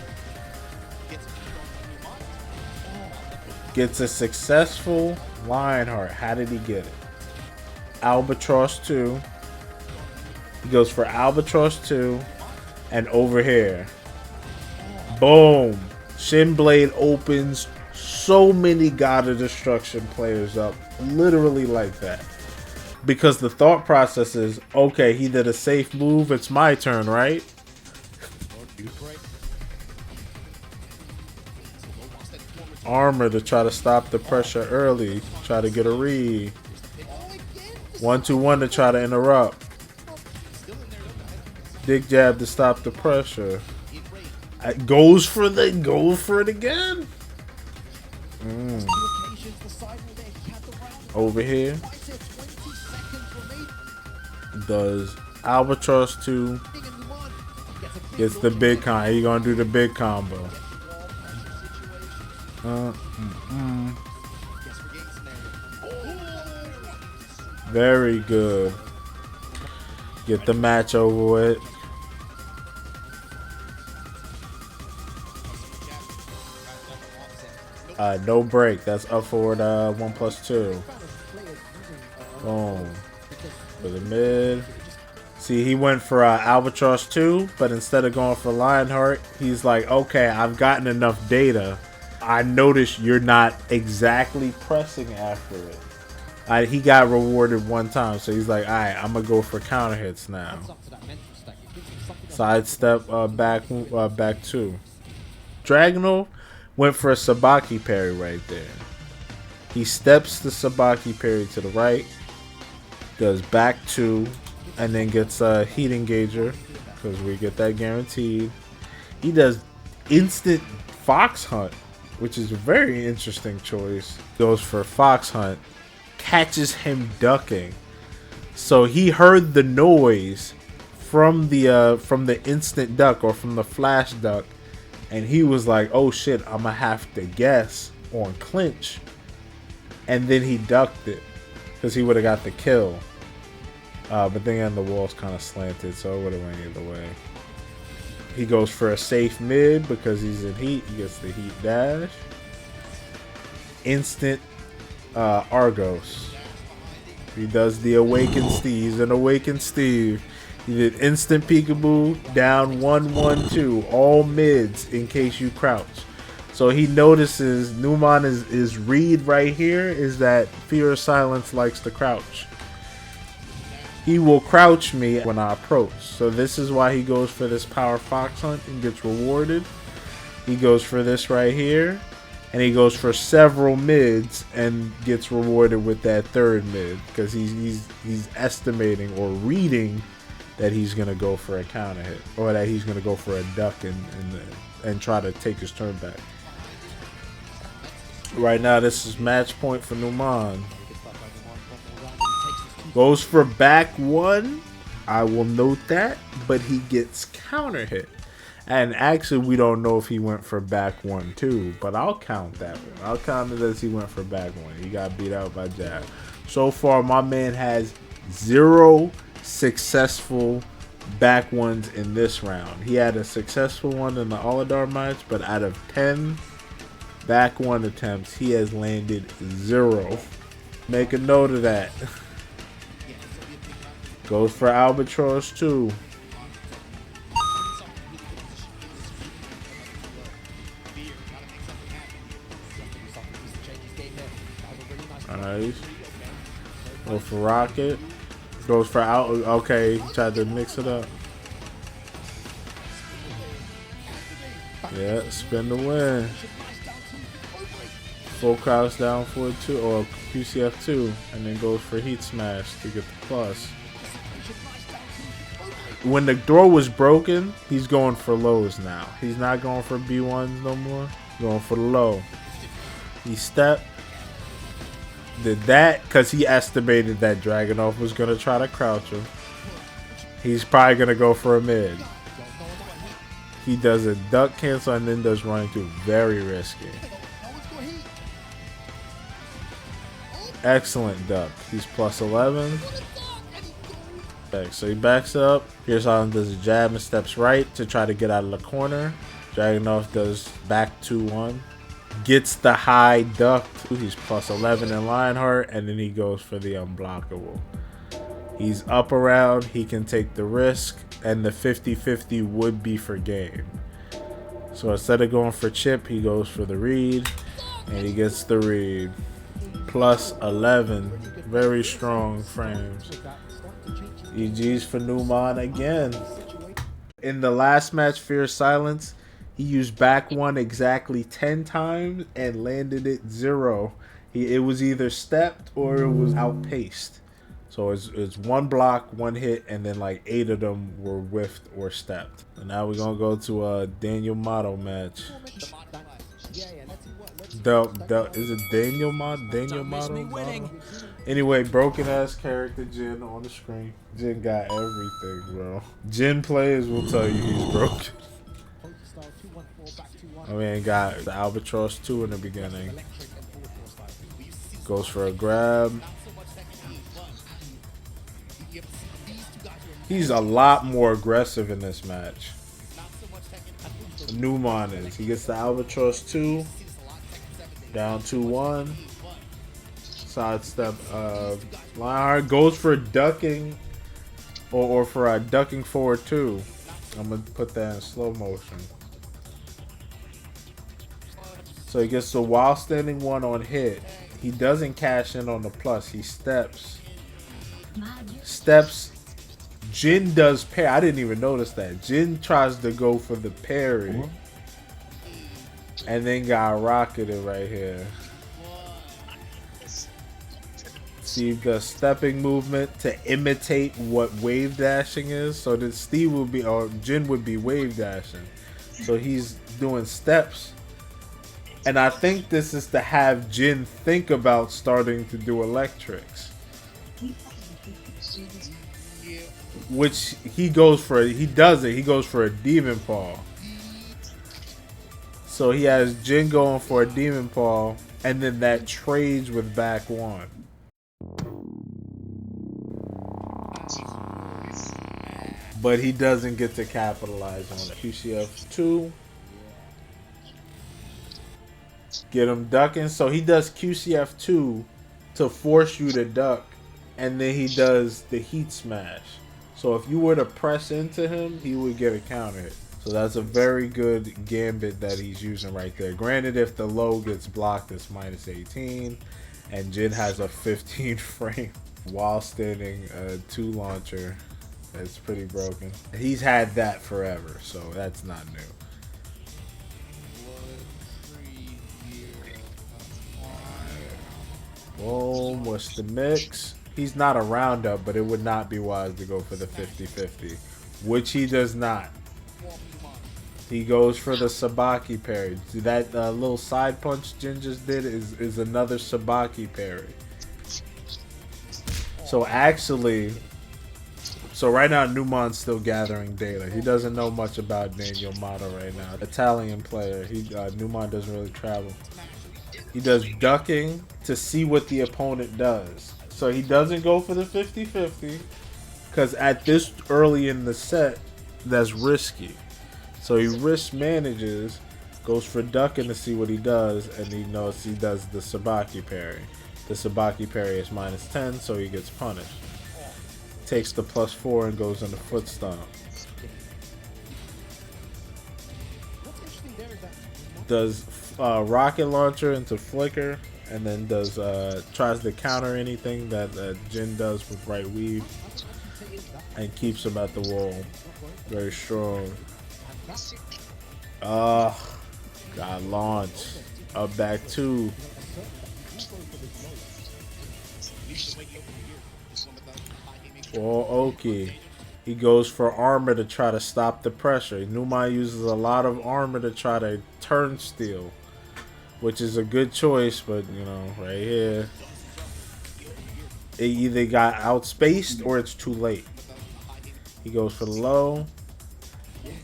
A: Gets a successful Lionheart. How did he get it? Albatross 2. He goes for Albatross 2. And over here. Boom. Shin Blade opens so many God of Destruction players up. Literally like that. Because the thought process is, okay, he did a safe move. It's my turn, right? Armor to try to stop the pressure early. Try to get a read. 1-2-1 to try to interrupt. Dick jab to stop the pressure. Goes for it again. Over here. Does Albatross 2. Gets the big combo. He gonna do the big combo. Very good. Get the match over with. No break. That's up forward 1+2. Boom. For the mid. See, he went for Albatross 2, but instead of going for Lionheart, he's like, okay, I've gotten enough data. I noticed you're not exactly pressing after it. He got rewarded one time, so he's like, alright, I'm going to go for counter hits now. Sidestep back 2. Dragunov went for a Sabaki parry right there. He steps the Sabaki parry to the right, does back 2, and then gets a heat engager, because we get that guaranteed. He does instant Fox Hunt, which is a very interesting choice. Goes for Fox Hunt, catches him ducking. So he heard the noise from the instant duck or from the flash duck, and he was like, oh shit, I'm gonna have to guess on clinch. And then he ducked it because he would have got the kill. But then again, the wall's kind of slanted, so it would have went either way. He goes for a safe mid because he's in heat. He gets the heat dash. Instant Argos. He does the Awaken Steve. He's an Awaken Steve. He did instant peekaboo, down 1-1-2, all mids in case you crouch. So he notices Numan is read right here is that FearofSilence likes to crouch. He will crouch me when I approach. So this is why he goes for this power Fox Hunt and gets rewarded. He goes for this right here. And he goes for several mids and gets rewarded with that third mid. Because he's estimating or reading that he's going to go for a counter hit. Or that he's going to go for a duck and try to take his turn back. Right now this is match point for Numan. Goes for back 1. I will note that. But he gets counter hit. And actually we don't know if he went for back 1 too. But I'll count that one. I'll count it as he went for back 1. He got beat out by jab. So far my man has 0 successful back 1s in this round. He had a successful one in the ALLIDAR match. But out of 10 back 1 attempts, he has landed 0. Make a note of that. Goes for Albatross 2. Nice. Goes for Rocket. Goes for out. Okay, tried to mix it up. Yeah, spin the win. Full crouch down for 2 or QCF 2, and then goes for Heat Smash to get the plus. When the throw was broken, he's going for lows now. He's not going for B1s no more. Going for the low. He stepped, did that because he estimated that Dragunov was going to try to crouch him. He's probably going to go for a mid. He does a duck cancel and then does running through. Very risky. Excellent duck. He's plus 11. Okay, so he backs up. FearofSilence does a jab and steps right to try to get out of the corner. Dragunov does back 2-1. Gets the high duck. He's plus 11 in Lionheart, and then he goes for the unblockable. He's up around. He can take the risk, and the 50-50 would be for game. So instead of going for chip, he goes for the read, and he gets the read. Plus 11. Very strong frames. GG's for Numan again. In the last match, FearofSilence, he used back 1 exactly 10 times and landed it 0. It was either stepped or it was outpaced. So it's 1 block, 1 hit, and then like 8 of them were whiffed or stepped. And now we're gonna go to a DanielMADO match. Is it DanielMADO? Anyway, broken ass character Jin on the screen. Jin got everything, bro. Jin players will tell you he's broken. I mean, got the Albatross 2 in the beginning. Goes for a grab. He's a lot more aggressive in this match. Numan is. He gets the Albatross 2. Down 2-1. Sidestep. Lionheart goes for ducking. Or for a ducking forward 2. I'm going to put that in slow motion. So he gets the while standing 1 on hit. He doesn't cash in on the plus. He steps. Steps. Jin does parry. I didn't even notice that. Jin tries to go for the parry. And then got rocketed right here. Steve does stepping movement to imitate what wave dashing is. So that Steve will be, or Jin would be wave dashing. So he's doing steps. And I think this is to have Jin think about starting to do electrics. Which he goes for, he does it. He goes for a demon paw. So he has Jin going for a demon paw, and then that trades with back 1. But he doesn't get to capitalize on it. QCF 2. Get him ducking. So he does QCF 2 to force you to duck, and then he does the heat smash. So if you were to press into him, he would get a counter hit. So that's a very good gambit that he's using right there. Granted, if the low gets blocked, it's minus 18. And Jin has a 15 frame while standing 2 launcher. That's pretty broken. He's had that forever, so that's not new. Boom, what's the mix? He's not a roundup, but it would not be wise to go for the 50-50, which he does not. He goes for the Sabaki parry. That little side punch Jin just did is another Sabaki parry. So actually, so right now Numan's still gathering data. He doesn't know much about DanielMADO right now. Italian player. Numan doesn't really travel. He does ducking to see what the opponent does. So he doesn't go for the 50-50 because at this early in the set, that's risky. So he risk manages, goes for ducking to see what he does, and he knows he does the Sabaki parry. The Sabaki parry is minus 10, so he gets punished. Takes the +4 and goes in the foot stomp. Does rocket launcher into flicker, and then does tries to counter anything that Jin does with right weave, and keeps him at the wall. Very strong. Got launched. Up back 2. Oh, okay. He goes for armor to try to stop the pressure. Numan uses a lot of armor to try to turn steel, which is a good choice, but you know, right here, it either got outspaced or it's too late. He goes for the low.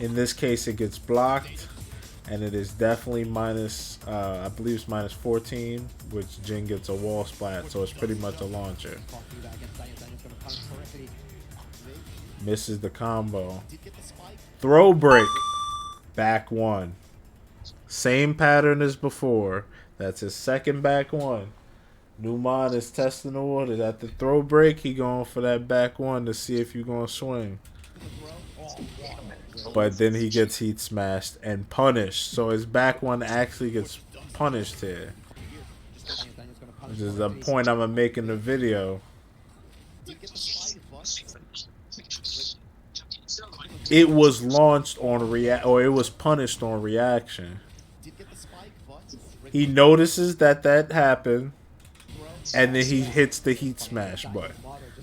A: In this case, it gets blocked, and it is definitely minus, I believe it's minus 14, which Jin gets a wall splat, so it's pretty much a launcher. Misses the combo. Throw break. Back one. Same pattern as before. That's his second back one. Numan is testing the waters. At the throw break, he going for that back one to see if you're going to swing. But then he gets heat smashed and punished. So his back one actually gets punished here. Which is a point I'm going to make in the video. It was launched on it was punished on reaction. He notices that happened, and then he hits the heat smash button.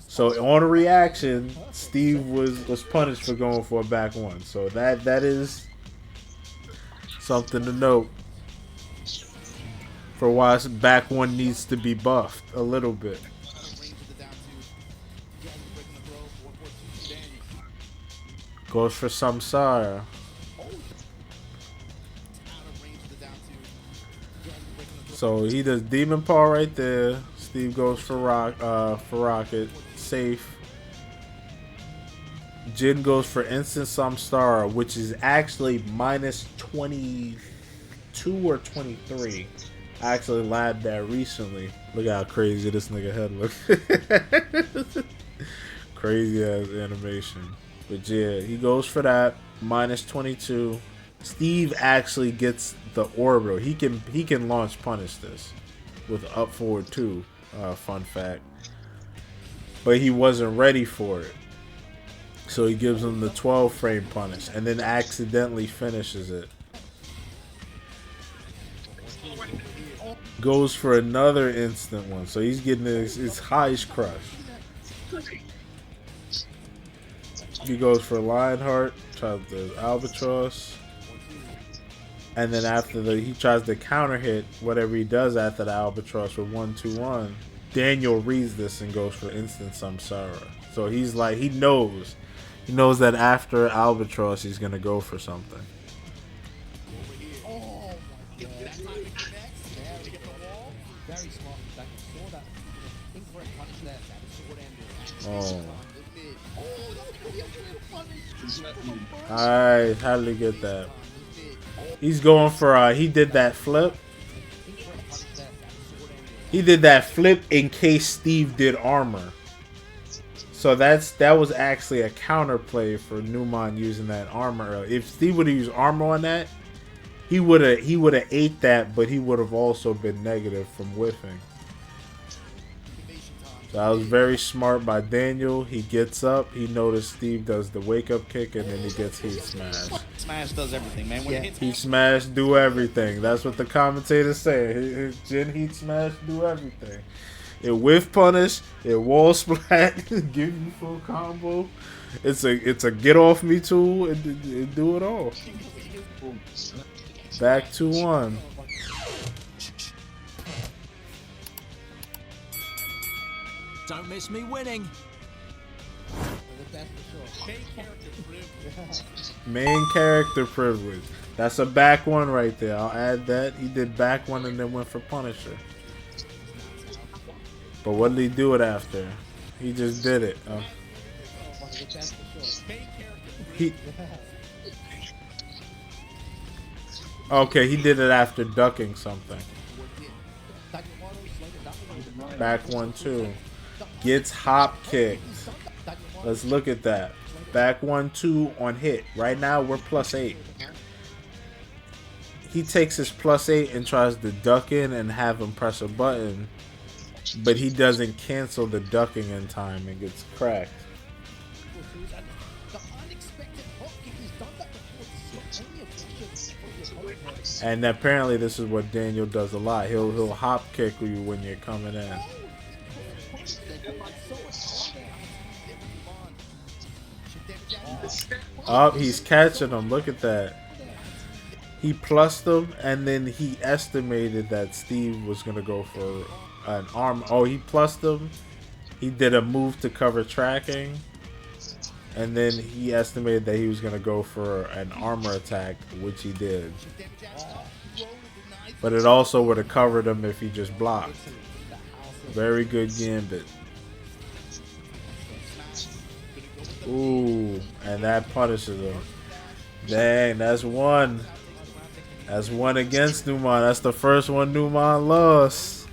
A: So on a reaction, Steve was punished for going for a back one. So that is something to note for why back one needs to be buffed a little bit. Goes for Samsara. So he does Demon Paw right there. Steve goes for Rocket. Safe. Jin goes for Instant Samsara, which is actually minus 22 or 23. I actually labbed that recently. Look how crazy this nigga head looks. Crazy ass animation. But yeah, he goes for that. Minus 22. Steve actually gets the orbital. He can launch punish this with up forward too. Fun fact. But he wasn't ready for it. So he gives him the 12 frame punish and then accidentally finishes it. Goes for another instant one. So he's getting his highest crush. He goes for Lionheart, tries the Albatross. And then after he tries to counter hit whatever he does after the Albatross with 1-2-1. Daniel reads this and goes for instant Samsara. So he's like, he knows that after Albatross he's gonna go for something. Oh. Alright, how did he get that? He's going for he did that flip. He did that flip in case Steve did armor. So that was actually a counterplay for Numan using that armor earlier. If Steve would have used armor on that, he would have ate that, but he would have also been negative from whiffing. So that was very smart by Daniel. He gets up. He noticed Steve does the wake up kick, and then he gets heat smash.
D: Smash does everything, man. When
A: Heat smash do everything. That's what the commentators say. Jin heat smash do everything. It whiff punish. It wall splat. Give you full combo. It's a get off me tool. It do it all. Back 2-1.
C: Don't miss me winning.
A: Main character privilege. That's a back one right there. I'll add that. He did back one and then went for Punisher. But what did he do it after? He just did it. Okay, he did it after ducking something. Back 1-2. Gets hop kicked. Let's look at that. Back 1-2 on hit. Right now we're +8. He takes his +8 and tries to duck in and have him press a button, but he doesn't cancel the ducking in time and gets cracked. And apparently this is what Daniel does a lot. He'll hop kick you when you're coming in. Oh, he's catching him. Look at that. He plussed him, and then he estimated that Steve was going to go for an arm. Oh, he plussed him, He did a move to cover tracking, and then he estimated that he was going to go for an armor attack, which he did. But it also would have covered him if he just blocked. Very good gambit. Ooh, and that punishes him. Dang, that's one. That's one against Numan. That's the first one Numan lost.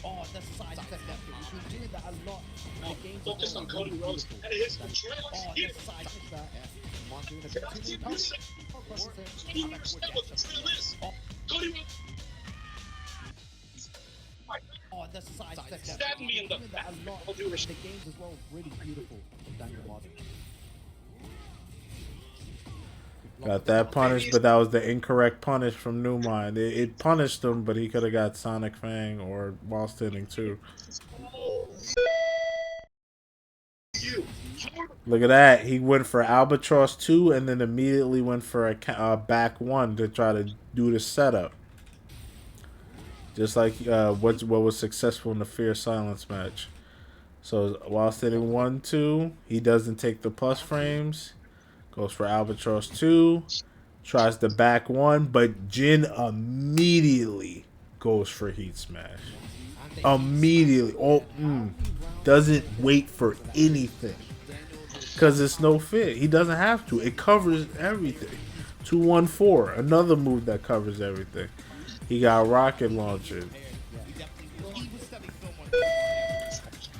B: Oh, that's a side step. We've been doing that a lot.
E: Focus on Cody Rhodes. That is control.
B: Oh, that's a side step. Come on, doing a bit too much.
E: You understand what the trail is. Cody Rhodes.
B: Oh, that's a side step.
E: Stab me in the back. I'll do
B: The
E: respect.
B: games as well, really beautiful from DanielMADO.
A: Got that punish, but that was the incorrect punish from Numan. It punished him, but he could have got Sonic Fang or while standing too. Look at that. He went for Albatross 2 and then immediately went for a back 1 to try to do the setup. Just like what was successful in the FearofSilence match. So while standing 1-2, he doesn't take the plus frames. Goes for Albatross 2. Tries the back 1, but Jin immediately goes for Heat Smash. Immediately. Oh, doesn't wait for anything. Because it's no fit. He doesn't have to. It covers everything. 2-1-4. Another move that covers everything. He got rocket launcher.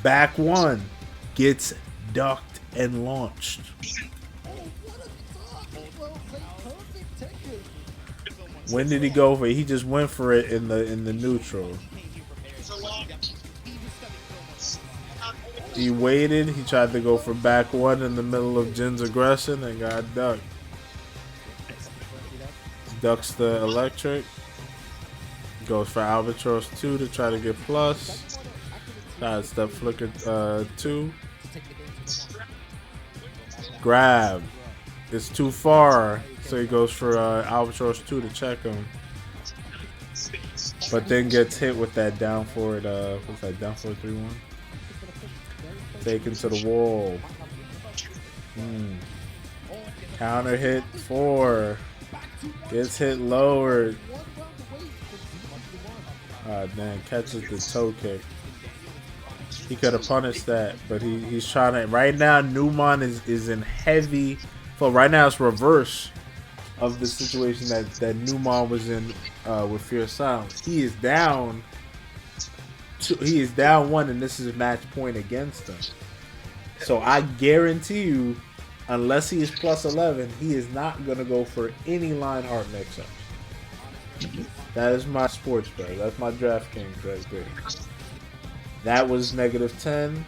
A: Back 1. Gets ducked and launched. When did he go for it? He just went for it in the neutral. He waited. He tried to go for back 1 in the middle of Jin's aggression and got ducked. Ducks the electric. Goes for Albatross 2 to try to get plus. Side step flicker 2. Grab. It's too far. So he goes for Albatross 2 to check him. But then gets hit with that down forward, what's that, down forward 3-1? Taken to the wall. Counter hit 4. Gets hit lower. Dang, catches the toe kick. He could have punished that, but he's trying to. Right now, Numan is in heavy. So right now it's reverse of the situation that Numan was in with FearofSilence. He is down. He is down 1, and this is match point against him. So I guarantee you, unless he is plus 11, he is not gonna go for any Lionheart mix-ups. That is my sports bet. That's my DraftKings right there. That was -10,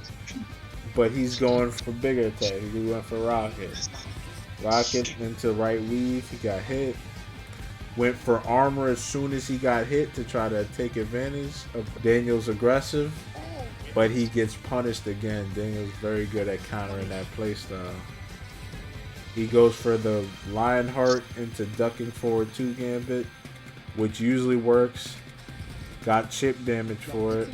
A: but he's going for bigger attack. He went for Rocket. Rocket into right weave. He got hit. Went for armor as soon as he got hit to try to take advantage of Daniel's aggressive. But he gets punished again. Daniel's very good at countering that playstyle. He goes for the Lionheart into ducking forward 2 gambit, which usually works. Got chip damage for it.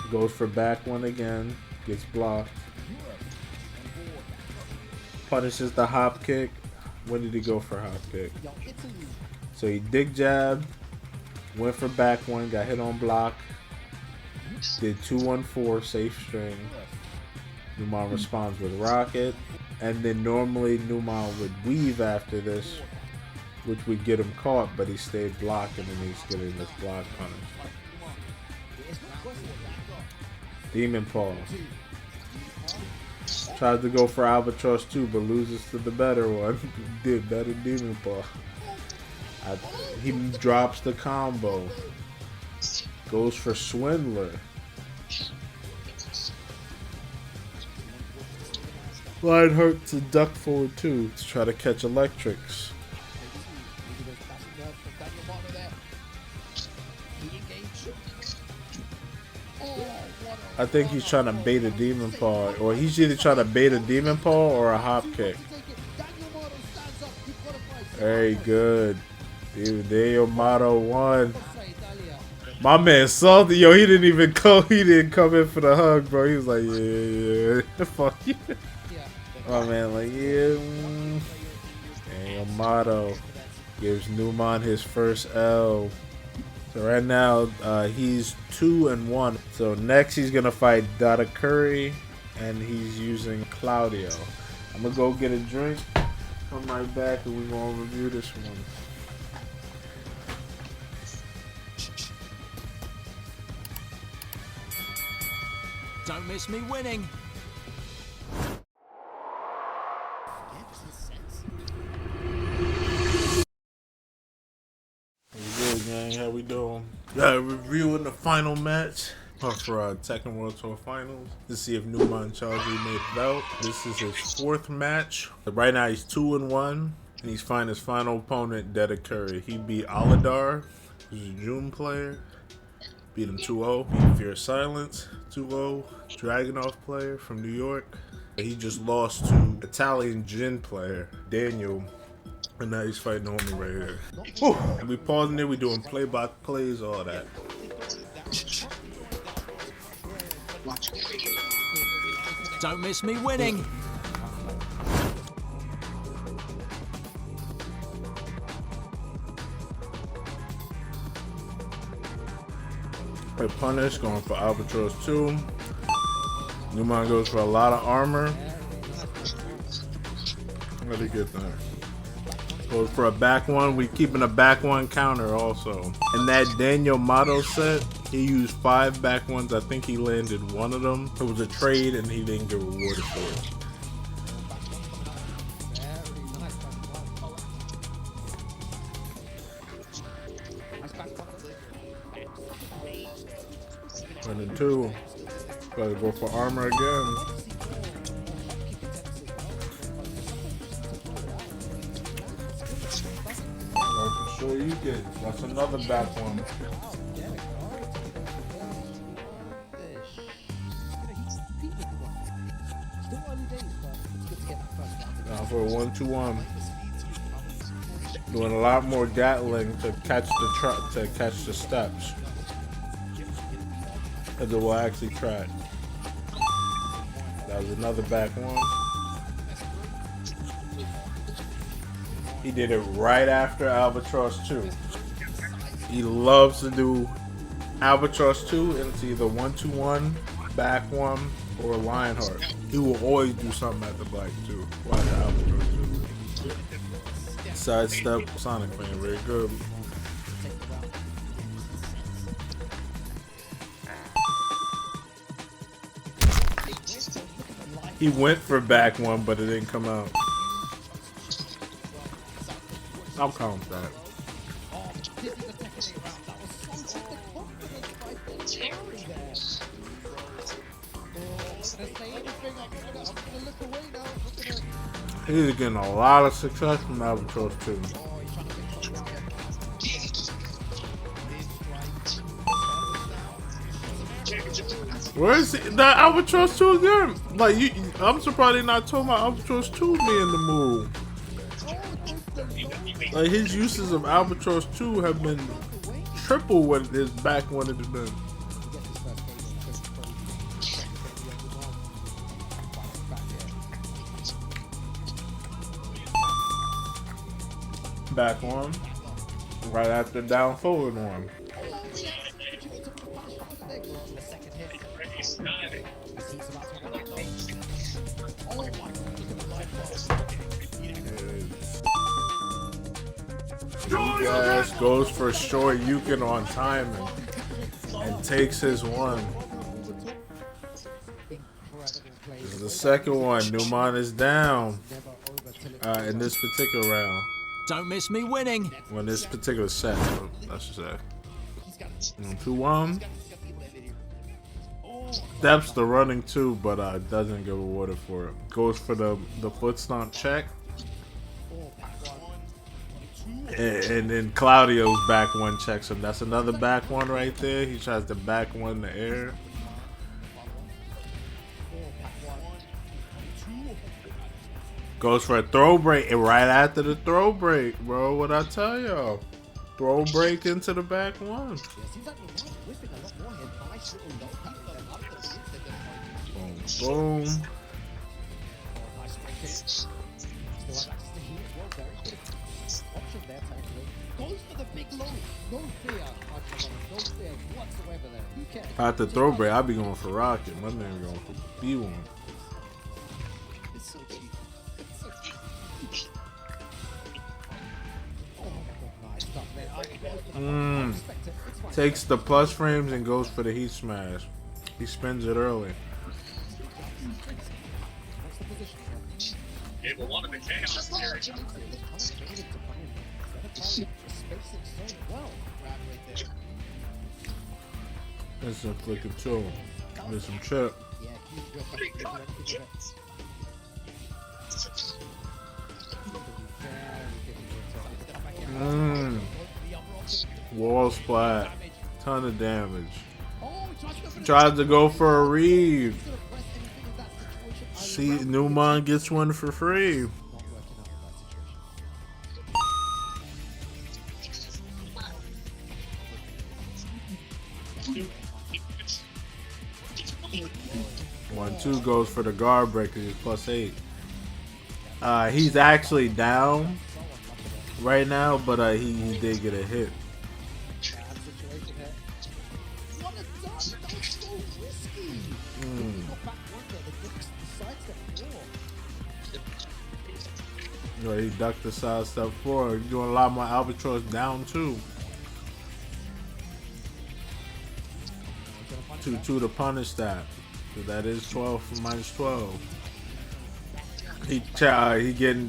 A: Goes for back 1 again. Gets blocked. Punishes the hop kick. When did he go for hop kick? So he dig jab. Went for back 1. Got hit on block. Did 2-1-4 safe string. Numan responds with rocket. And then normally Numan would weave after this, which would get him caught, but he stayed blocking and he's getting this block punish. Demon Paw. Tries to go for Albatross 2, but loses to the better one. Did better Demon Paw. He drops the combo. Goes for Swindler. Lionheart to duck forward 2 to try to catch electrics. I think he's trying to bait a demon paw, or he's either trying to bait a demon paw or a hop kick. Very good. DanielMADO won. My man salty, yo. He didn't even come. He didn't come in for the hug, bro. He was like, yeah, fuck you. My man, like, yeah. DanielMADO gives Numan his first L. So right now, he's 2-1. So next, he's gonna fight DEADAKARI, and he's using Claudio. I'm gonna go get a drink. Come right back, and we're gonna review this one.
C: Don't miss me winning.
A: Good, gang. How we doing? Reviewing the final match for Tekken World Tour Finals to see if Numan CH made the belt. This is his 4th match. Right now he's 2-1, and he's fighting his final opponent, DEADAKARI. He beat ALLIDAR, who's a June player. Beat him 2-0. Beat FearofSilence 2-0. Dragunov player from New York. He just lost to Italian Jin player Daniel. And now he's fighting on me right here. Whew. And we pausing there, we doing play-by-plays, all that.
C: Don't miss me winning.
A: Play punish, going for Albatross 2. Numan goes for a lot of armor. Really good thing. Goes for a back one. We keeping a back one counter also. In that DanielMADO set, he used 5 back ones. I think he landed 1 of them. It was a trade and he didn't get rewarded for it. Running 2. Gotta go for armor again. Sure you get. That's another back one. Now for a 1-2-1. Doing a lot more Gatling to catch the steps. Because it will actually track. That was another back one. He did it right after Albatross 2. He loves to do Albatross 2, and it's either 1-2-1, back one, or Lionheart. He will always do something at the back too. Watch Albatross 2. Sidestep Sonic fan, very good. He went for back one, but it didn't come out. I'll count that. He's getting a lot of success from Albatross 2. Where is it? That Albatross 2 again? Like, I'm surprised they're not talking about Albatross 2 being the move. Like, his uses of Albatross 2 have been triple what his back one has been. Back one, right after down forward one. Yes, goes for short Yukin on timing and takes his one. This is the second one. Numan is down in this particular round.
C: Don't miss me winning.
A: Well, in this particular set, I should say. 2-1. Steps the running too, but doesn't get rewarded for it. Goes for the foot stomp check. And then Claudio's back one checks him. That's another back one right there. He tries to back one in the air. Goes for a throw break, and right after the throw break, bro. What I tell y'all? Throw break into the back one.
B: Yeah, seems like Numan whipping a lot more here. Nice little low pack there. Up the field, they're
A: Boom,
B: going
A: boom.
B: nice straight hit. Still have access to heal as well. Very good option there, thankfully. Goes for the big low. No fear, no fear whatsoever there. Who cares?
A: After throw break, I'll be going for Rocket. My man going for B1.
B: It's so cheap. It's so cheap. Oh, nice stuff there. I respect it. It's fine.
A: Takes the plus frames and goes for the heat smash. He spins it early.
B: What's the position here?
E: It will want to be chaos here.
A: There's some flicker too. There's some chip. Wall splat. Ton of damage. Tries to go for a reave. See, Numan gets one for free. One, two goes for the guard breaker. He's +8. He's actually down right now, but he did get a hit. He ducked the side step forward. He's doing a lot more albatross down too. 2-2 to punish that. So that is 12 for -12.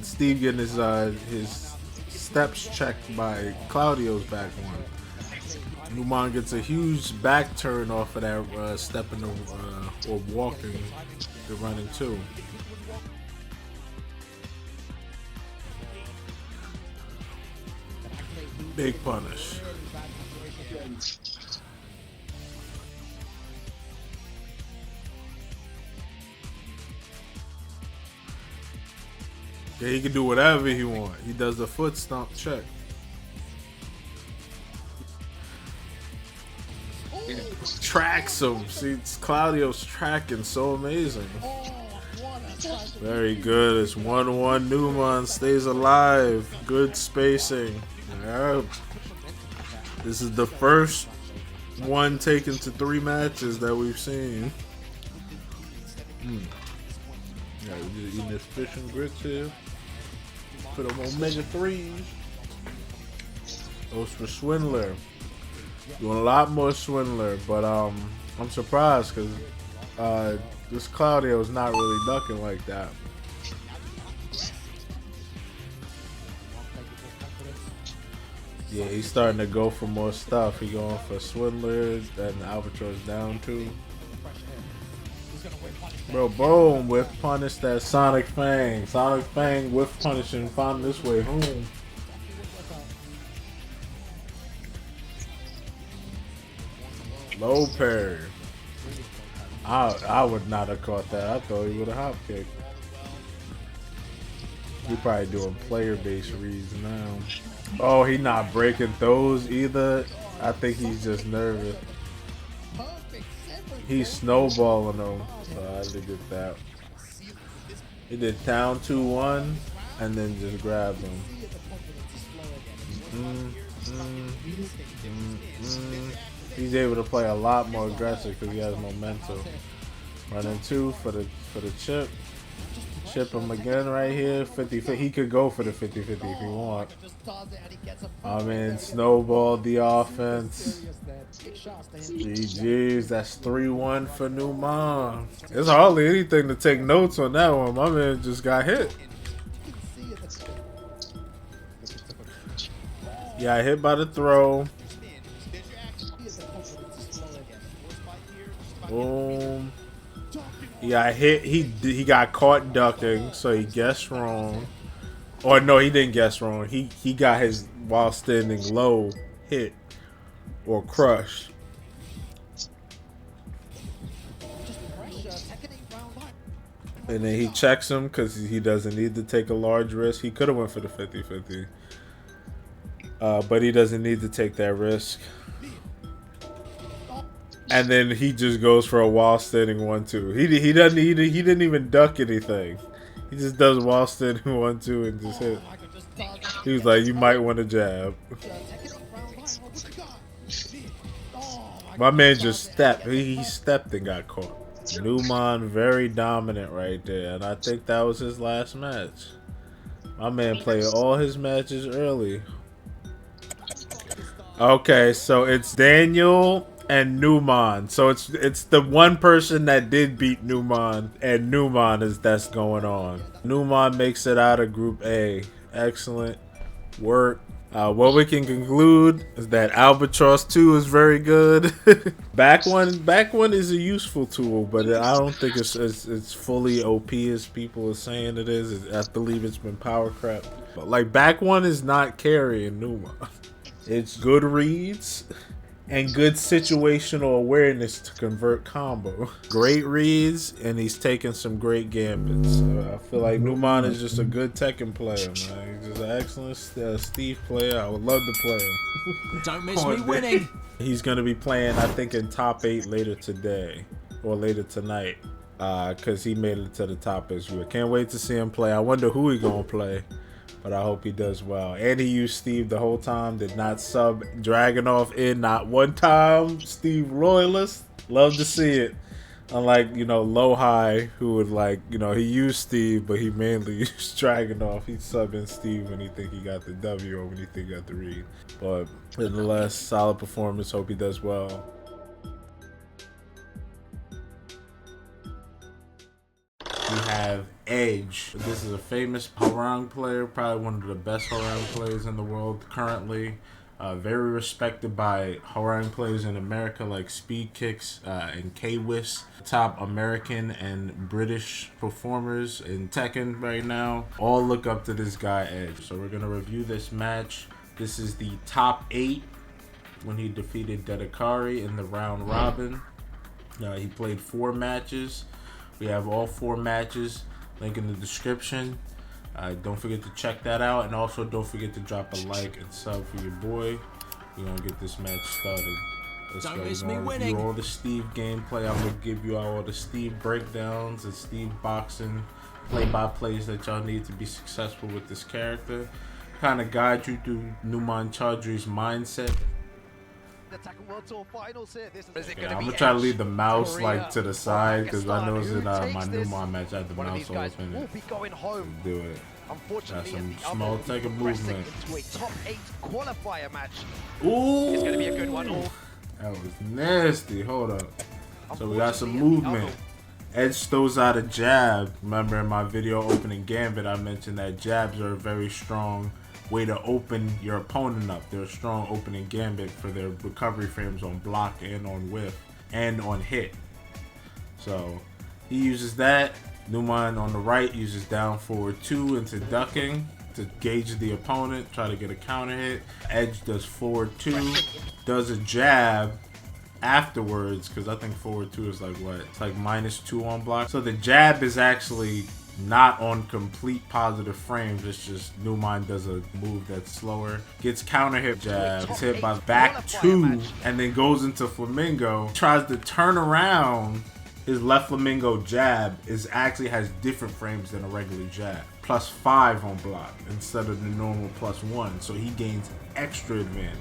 A: Steve getting his steps checked by Claudio's back one. Numan gets a huge back turn off of that stepping or walking to running too. Big punish. Yeah, he can do whatever he wants. He does the foot stomp check. Tracks him. See, Claudio's tracking so amazing. Very good. It's 1-1. Numan stays alive. Good spacing. Yep. This is the first one taken to 3 matches that we've seen. Yeah, we're just eating this fish and grits here. Put them omega-3s. Goes for Swindler. Doing a lot more Swindler, but I'm surprised because this Claudio is not really ducking like that. Yeah, he's starting to go for more stuff. He going for Swindler, then Albatross down too. Bro, boom, whiff punish that Sonic Fang. Sonic Fang whiff punish and found this way home. Low parry. I would not have caught that. I thought he would have hop kicked. He probably doing player-based reads now. Oh, he not breaking those either. I think he's just nervous. He's snowballing them. So I did get that. He did down 2-1 and then just grabbed him. He's able to play a lot more aggressive because he has momentum. Running 2 for the chip. Chip him again right here. 50-50. He could go for the 50-50 if he wants. Snowball the offense. GG's. That's 3-1 for Numan. There's hardly anything to take notes on that one. My man just got hit. Yeah, hit by the throw. Boom. He got hit. He got caught ducking, so he guessed wrong. Or no, he didn't guess wrong. He got his while standing low hit or crushed. And then he checks him because he doesn't need to take a large risk. He could have went for the 50-50. But he doesn't need to take that risk. And then he just goes for a while standing 1-2. He didn't even duck anything. He just does while standing 1-2 and just hit. He was like, you might want to jab. My man just stepped. He stepped and got caught. Numan very dominant right there, and I think that was his last match. My man played all his matches early. Okay, so it's Daniel and Numan. So it's the one person that did beat Numan, and Numan is that's going on. Numan makes it out of Group A. Excellent work. What we can conclude is that Albatross 2 is very good. Back one is a useful tool, but I don't think it's fully OP as people are saying it is. I believe it's been power crap. But like back one is not carrying Numan. It's good reads and good situational awareness to convert combo. Great reads, and he's taking some great gambits. I feel like Numan is just a good Tekken player, man. He's just an excellent Steve player. I would love to play him.
C: Don't miss me winning.
A: He's going to be playing, I think, in top 8 later today or later tonight, because he made it to the top as well. Can't wait to see him play. I wonder who he going to play. But I hope he does well. And he used Steve the whole time. Did not sub Dragunov in not one time. Steve loyalist. Love to see it. Unlike, you know, Low High, who would like, you know, he used Steve, but he mainly used Dragunov. He'd sub in Steve when he think he got the W or when he think he got the read. But nonetheless, solid performance. Hope he does well. We have Edge. This is a famous Harang player, probably one of the best Harang players in the world currently. Very respected by Harang players in America like Speed Kicks and K-Wiss. Top American and British performers in Tekken right now. All look up to this guy Edge. So we're going to review this match. This is the top 8 when he defeated DEADAKARI in the round robin. He played 4 matches. We have all 4 matches, link in the description. Don't forget to check that out, and also don't forget to drop a like and sub for your boy. We're gonna get this match started. Let's go. We're gonna review all the Steve gameplay. I'm gonna give you all the Steve breakdowns and Steve boxing play-by-plays that y'all need to be successful with this character. Kind of guide you through Numan Chaudhry's mindset. Yeah, I'm gonna try to leave the mouse like to the side because I know it's in my Numan match. I have the mouse open and do it. Got some small Tekken movement. Ooh, it's gonna be a good one. That was nasty. Hold up. So we got some movement. Edge throws out a jab. Remember in my video opening Gambit, I mentioned that jabs are a very strong way to open your opponent up. They're a strong opening gambit for their recovery frames on block and on whiff and on hit. So he uses that. Numan on the right uses down forward 2 into ducking to gauge the opponent, try to get a counter hit. Edge does forward 2, does a jab afterwards, because I think forward 2 is like what? It's like -2 on block. So the jab is actually not on complete positive frames. It's just Numan does a move that's slower, gets counter hit jab, gets hit by back 2, and then goes into Flamingo, tries to turn around. His left Flamingo jab actually has different frames than a regular jab, +5 on block instead of the normal +1, so he gains extra advantage.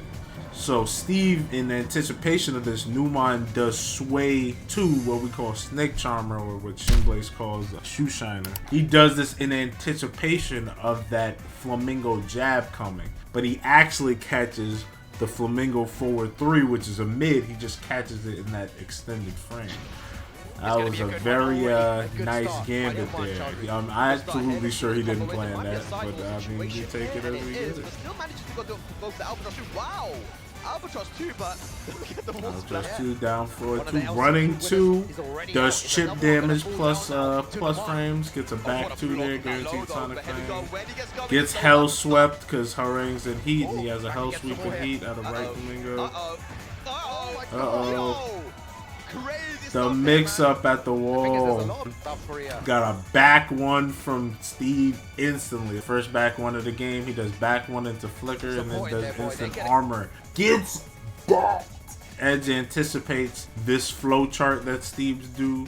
A: So Steve, in anticipation of this, Numan does sway to what we call snake charmer, or what Shinblaze calls a shoe shiner. He does this in anticipation of that Flamingo jab coming, but he actually catches the Flamingo forward 3, which is a mid. He just catches it in that extended frame. That was a very nice gambit there. I'm absolutely sure he didn't plan that, but I mean, you take it as we get it.
F: Still manages to go to Albatross 2. Wow! Albatross 2, but look at the
A: Albatross 2 down forward 2, running 2, does chip damage plus frames, gets a back 2 there, guaranteed sonic frame, gets hell swept because Harang's in heat, and he has a hell sweep in heat out of right Flamingo.
F: Uh-oh.
A: Uh-oh.
F: Crazy
A: The mix up at the wall. Got a back one from Steve instantly. First back one of the game. He does back one into flicker and then does instant armor. Gets that. Edge anticipates this flow chart that Steve's do,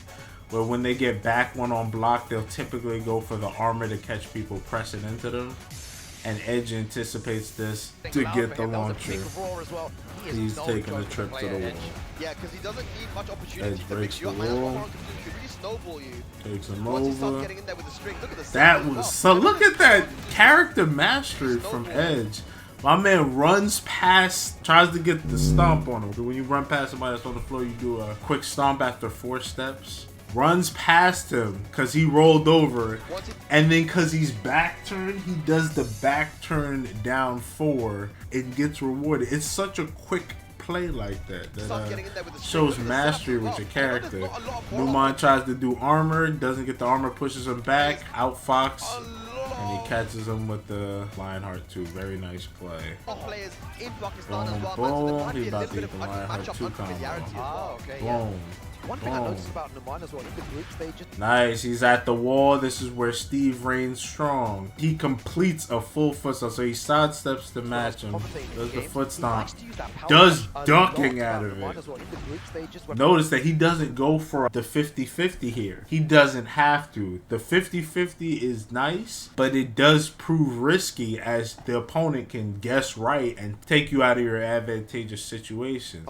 A: where when they get back one on block, they'll typically go for the armor to catch people pressing into them. And Edge anticipates this to get the launcher. He's taking a trip to the wall.
F: Yeah, because he doesn't need much opportunity
A: Edge
F: to
A: breaks
F: mix you
A: the
F: up. Man,
A: wall.
F: Morroco can really snowball you.
A: Takes him
F: Once he starts
A: over.
F: getting in there with the string, look at the
A: That
F: second
A: was
F: up.
A: so. Look at that character mastery from Edge. My man runs past, tries to get the stomp on him. When you run past somebody that's on the floor, you do a quick stomp after 4 steps. Runs past him because he rolled over, and then because he's back turned, he does the back turn down 4 and gets rewarded. It's such a quick play like that shows mastery with your character. Numan tries to do armor, doesn't get the armor, pushes him back, outfox, and he catches him with the Lionheart 2. Very nice play. Boom, he about to get the Lionheart 2 combo. Boom.
B: One thing I noticed about Numan as well, in the group stages.
A: Nice, he's at the wall. This is where Steve reigns strong. He completes a full foot stomp, so he sidesteps to match him. Does the foot stomp. Does ducking out of it. Notice that he doesn't go for the 50-50 here. He doesn't have to. The 50-50 is nice, but it does prove risky as the opponent can guess right and take you out of your advantageous situation.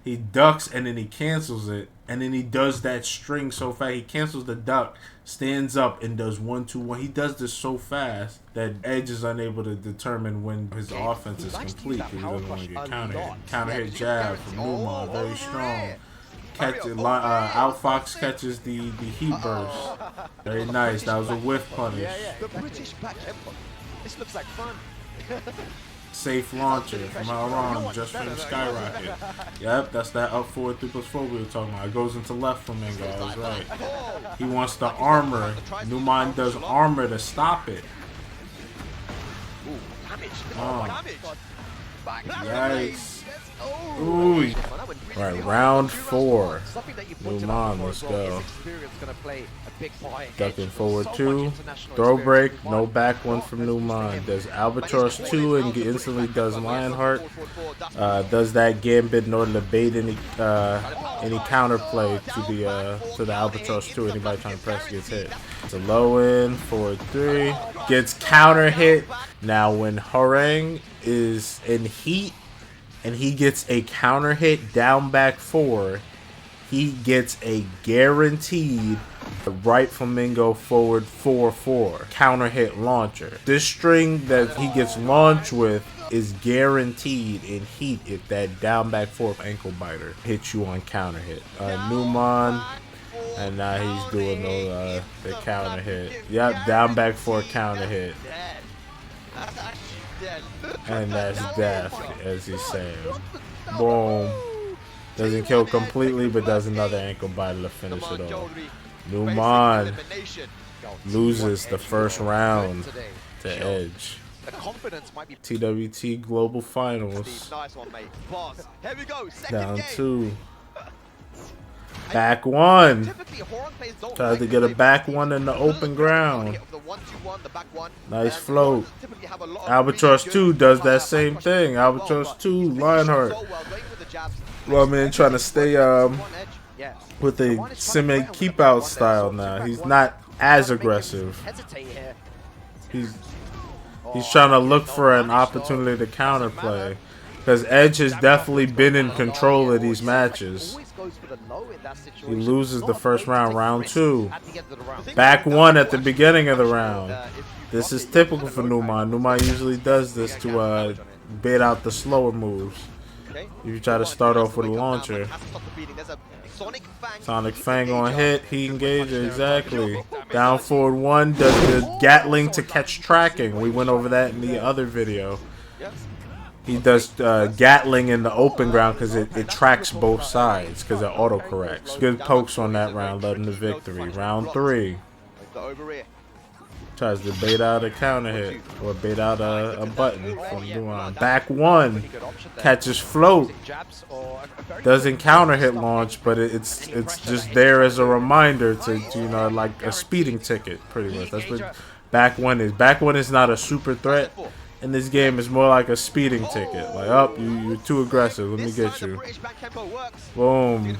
A: He ducks and then he cancels it. And then he does that string so fast. He cancels the duck, stands up, and does 1-2-1. He does this so fast that Edge is unable to determine when his offense is complete because he doesn't want to get counter hit. Counter hit jab from Numan, very strong. Outfox catches the heat burst. Very nice. That was a whiff punish.
B: The British back Empire. This looks like fun.
A: Safe launcher from Iran just for the skyrocket. Yep, that's that up forward 3+4 we were talking about. It goes into left flamingo. I was right. He wants the armor. Numan does armor to stop it. Oh. Yikes. Ooh. Right, round 4. Numan, let's go. Ducking forward 2. Throw break, no back one from Numan. Does Albatross 2 and instantly does Lionheart. Does that gambit in order to bait any counterplay to the Albatross 2. Anybody trying to press gets hit. It's a low end, forward 3. Gets counter hit. Now when Harang is in heat, and he gets a counter hit down back 4, he gets a guaranteed right flamingo forward 4-4 counter hit launcher. This string that he gets launched with is guaranteed in heat if that down back 4 ankle biter hits you on counter hit. Numan, and now he's doing the counter hit. Yep, down back 4 counter hit. And that's death, as he's saying. Boom. Doesn't kill completely, but does another ankle biter to finish it off. Numan loses the first round to Edge. TWT Global Finals. Down 2. Back 1. Tried to get a back 1 in the open ground. Nice float. Albatross 2 does that same thing. Albatross 2, Lionheart. Well, man, trying to stay with a semi-keep out style now. He's not as aggressive. He's trying to look for an opportunity to counterplay. Because Edge has definitely been in control of these matches. He loses the first round, round 2. Back 1 at the beginning of the round. This is typical for Numan. Numan usually does this to bait out the slower moves. If you try to start off with a launcher. Sonic Fang on hit, he engages, exactly. Down forward 1 does the Gatling to catch tracking. We went over that in the other video. He does Gatling in the open ground because it tracks both sides because it autocorrects. Good pokes on that round, led him to victory. Round 3. Tries to bait out a counter hit or bait out a button from Numan. Back one. Catches float. Doesn't counter hit launch, but it's just there as a reminder to you know, like a speeding ticket, pretty much. That's what back one is. Back one is not a super threat in this game. It's more like a speeding ticket. Like, oh, you're too aggressive. Let me get you. Boom.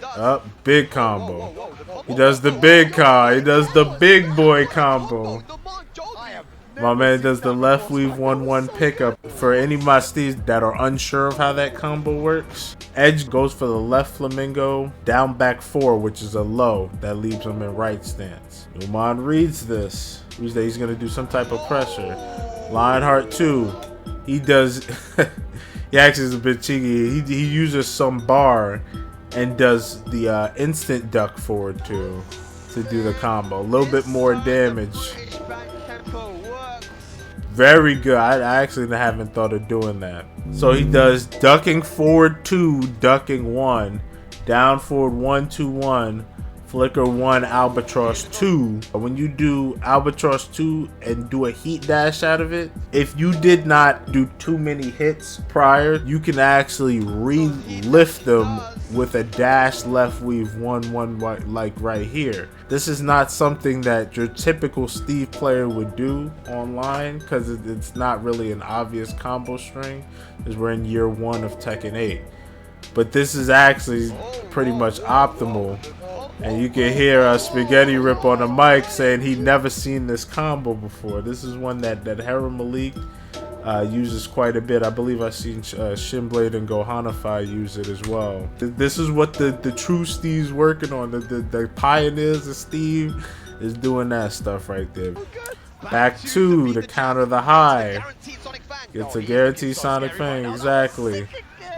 A: Up, big combo. He does the big He does the big boy combo. My man does the left weave 1-1 pickup. For any of my steeds that are unsure of how that combo works, Edge goes for the left flamingo, down back 4, which is a low that leaves him in right stance. Numan reads this. Reads that he's going to do some type of pressure. Lionheart 2. He does... he actually is a bit cheeky. He uses some bar and does the instant duck forward 2 to do the combo. A little bit more damage. Very good. I actually haven't thought of doing that. So he does ducking forward 2, ducking 1, down forward 1-2-1, flicker 1, albatross 2. When you do albatross 2 and do a heat dash out of it, if you did not do too many hits prior, you can actually re-lift them with a dash left weave 1-1 like right here. This is not something that your typical Steve player would do online because it's not really an obvious combo string, as we're in year 1 of Tekken 8. But this is actually pretty much optimal. And you can hear Spaghetti Rip on the mic saying he'd never seen this combo before. This is one that Haram Malik uses quite a bit. I believe I've seen Shinblade and Gohanify use it as well. This is what the true Steve's working on. The pioneers of Steve is doing that stuff right there. Back 2 to counter the high. It's a guaranteed Sonic Fang, exactly.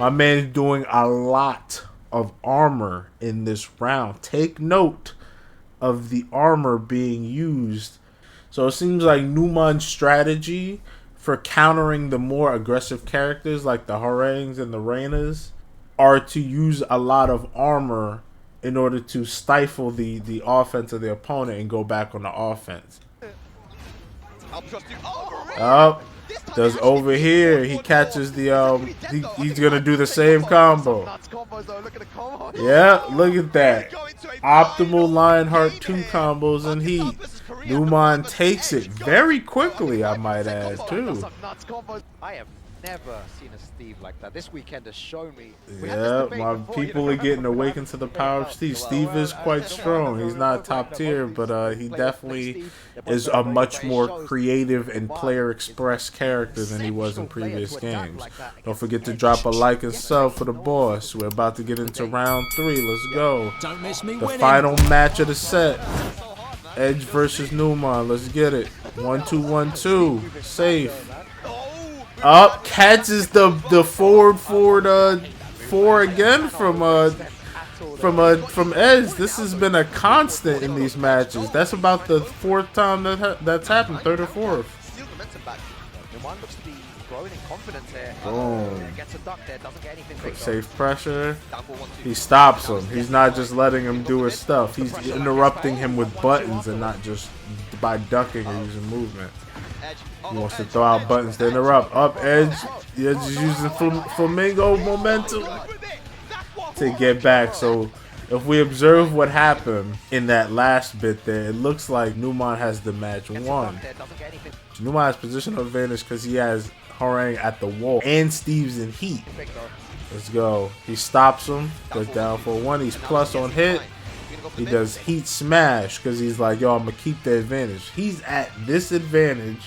A: My man's doing a lot of armor in this round. Take note of the armor being used. So it seems like Numan's strategy for countering the more aggressive characters like the Harangs and the Reinas are to use a lot of armor in order to stifle the offense of the opponent and go back on the offense. Oh, does over here. He catches the he's gonna do the same combo. Yeah, look at that. Optimal Lionheart 2 combos and heat. Numan takes it very quickly, I might add, too.
B: I have never seen a Steve like that. This weekend has shown me.
A: Yeah, my people are getting awakened to the power of Steve. Steve is quite strong. He's not top tier, but he definitely is a much more creative and player express character than he was in previous games. Don't forget to drop a like and sub for the boss. We're about to get into round 3. Let's go.
C: Don't miss me
A: The
C: winning.
A: final match of the set. Edge versus Numan. Let's get it. 1-2-1-2. Safe. Up, catches the forward 4 again from Edge. This has been a constant in these matches. That's about the 4th time that's happened, 3rd or 4th. Boom. Safe pressure. He stops him. He's not just letting him do his stuff. He's interrupting him with buttons and not just by ducking or using movement. He wants to throw out buttons to interrupt. Up, Edge. Edge is using Flamingo momentum to get back. So if we observe what happened in that last bit there, it looks like Numan has the match won. Numan has positional advantage because he has Harang at the wall and Steve's in heat. Let's go. He stops him. Goes down for 1. He's plus on hit. He does heat smash because he's like, yo, I'm going to keep the advantage. He's at this advantage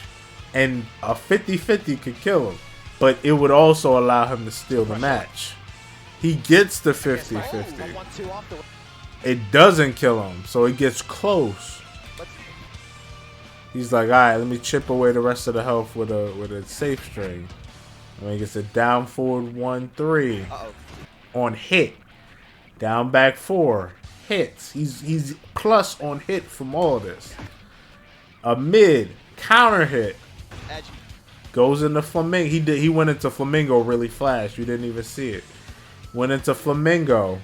A: and a 50-50 could kill him. But it would also allow him to steal the match. He gets the 50-50. It doesn't kill him, so it gets close. He's like, all right, let me chip away the rest of the health with a safe string. And he gets a down forward 1-3 on hit. Down back 4 hits. He's plus on hit from all of this. A mid counter hit. Goes into Flamingo. He went into Flamingo really fast. You didn't even see it. Went into Flamingo.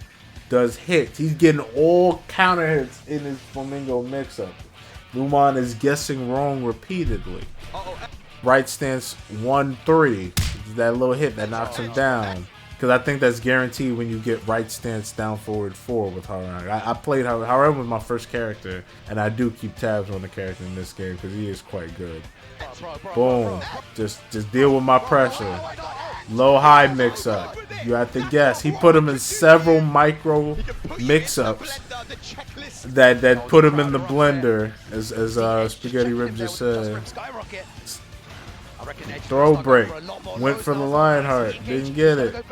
A: Does hits. He's getting all counter hits in his Flamingo mix-up. Numan is guessing wrong repeatedly. Right stance 1-3. That little hit that knocks him down. Because I think that's guaranteed when you get right stance down forward 4 with Harang. I played Harang was my first character, and I do keep tabs on the character in this game because he is quite good. Boom. Just deal with my pressure. Low-high mix-up. You have to guess. He put him in several micro mix-ups that put him in the blender, as Spaghetti Rip just said. Throw break. Went for the Lionheart. Didn't get it.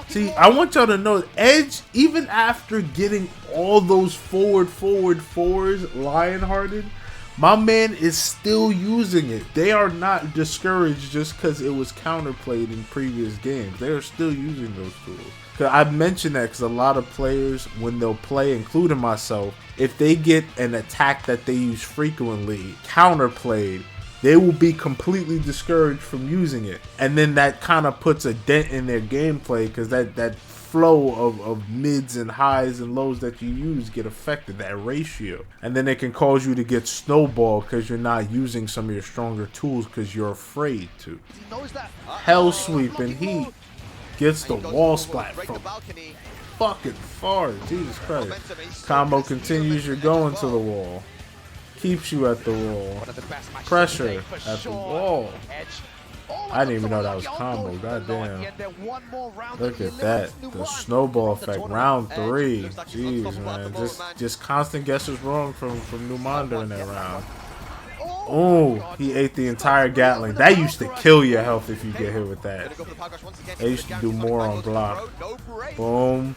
A: See, I want y'all to know, Edge, even after getting all those forward fours Lionhearted, my man is still using it. They are not discouraged just because it was counterplayed in previous games. They are still using those tools. I mention that because a lot of players, when they'll play, including myself, if they get an attack that they use frequently counterplayed, they will be completely discouraged from using it. And then that kind of puts a dent in their gameplay because that flow of mids and highs and lows that you use get affected, that ratio. And then it can cause you to get snowballed because you're not using some of your stronger tools because you're afraid to. Hell sweep, and he gets the wall splat from fucking far. Jesus Christ. Combo continues, you're going to the wall. Keeps you at the wall. Pressure at the wall. I didn't even know that was combo. Goddamn. Look at that. The snowball effect. Round 3. Jeez, man. Just constant guesses wrong from Numan during that round. Oh, he ate the entire Gatling. That used to kill your health if you get hit with that. They used to do more on block. Boom.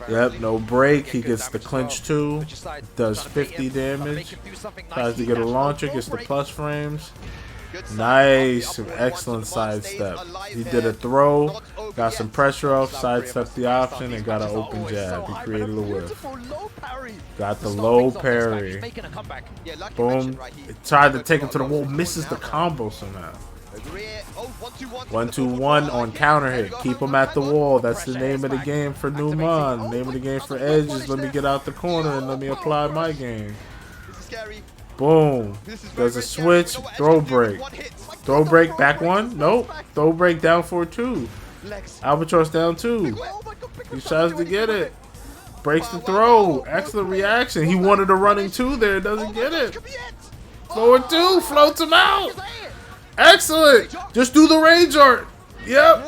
A: Yep, no break. He gets the clinch 2. Does 50 damage. Tries to get a launcher. Gets the plus frames. Nice. Excellent sidestep. He did a throw. Got some pressure off. Sidestepped the option and got an open jab. He created a whiff. Got the low parry. Boom. Tried to take him to the wall. Misses the combo somehow. 1-2-1 on counter hit. Keep him at the wall. That's the name of the game for Numan. Name of the game for Edge is let me get out the corner and let me apply my game. Boom. Does a switch. Throw break. Throw break. Back 1. Nope. Throw break down 4-2. Albatross down 2. He tries to get it. Breaks the throw. Excellent reaction. He wanted a running 2 there. Doesn't get it. Forward 2. Floats him out. Excellent. Just do the rage art. Yep.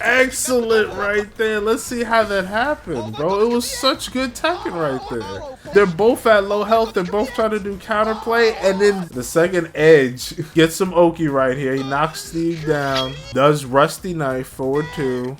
A: Excellent right there. Let's see how that happened, bro. It was such good Tekken right there. They're both at low health. They're both trying to do counterplay. And then the second Edge gets some Oki right here. He knocks Steve down. Does Rusty Knife. Forward 2.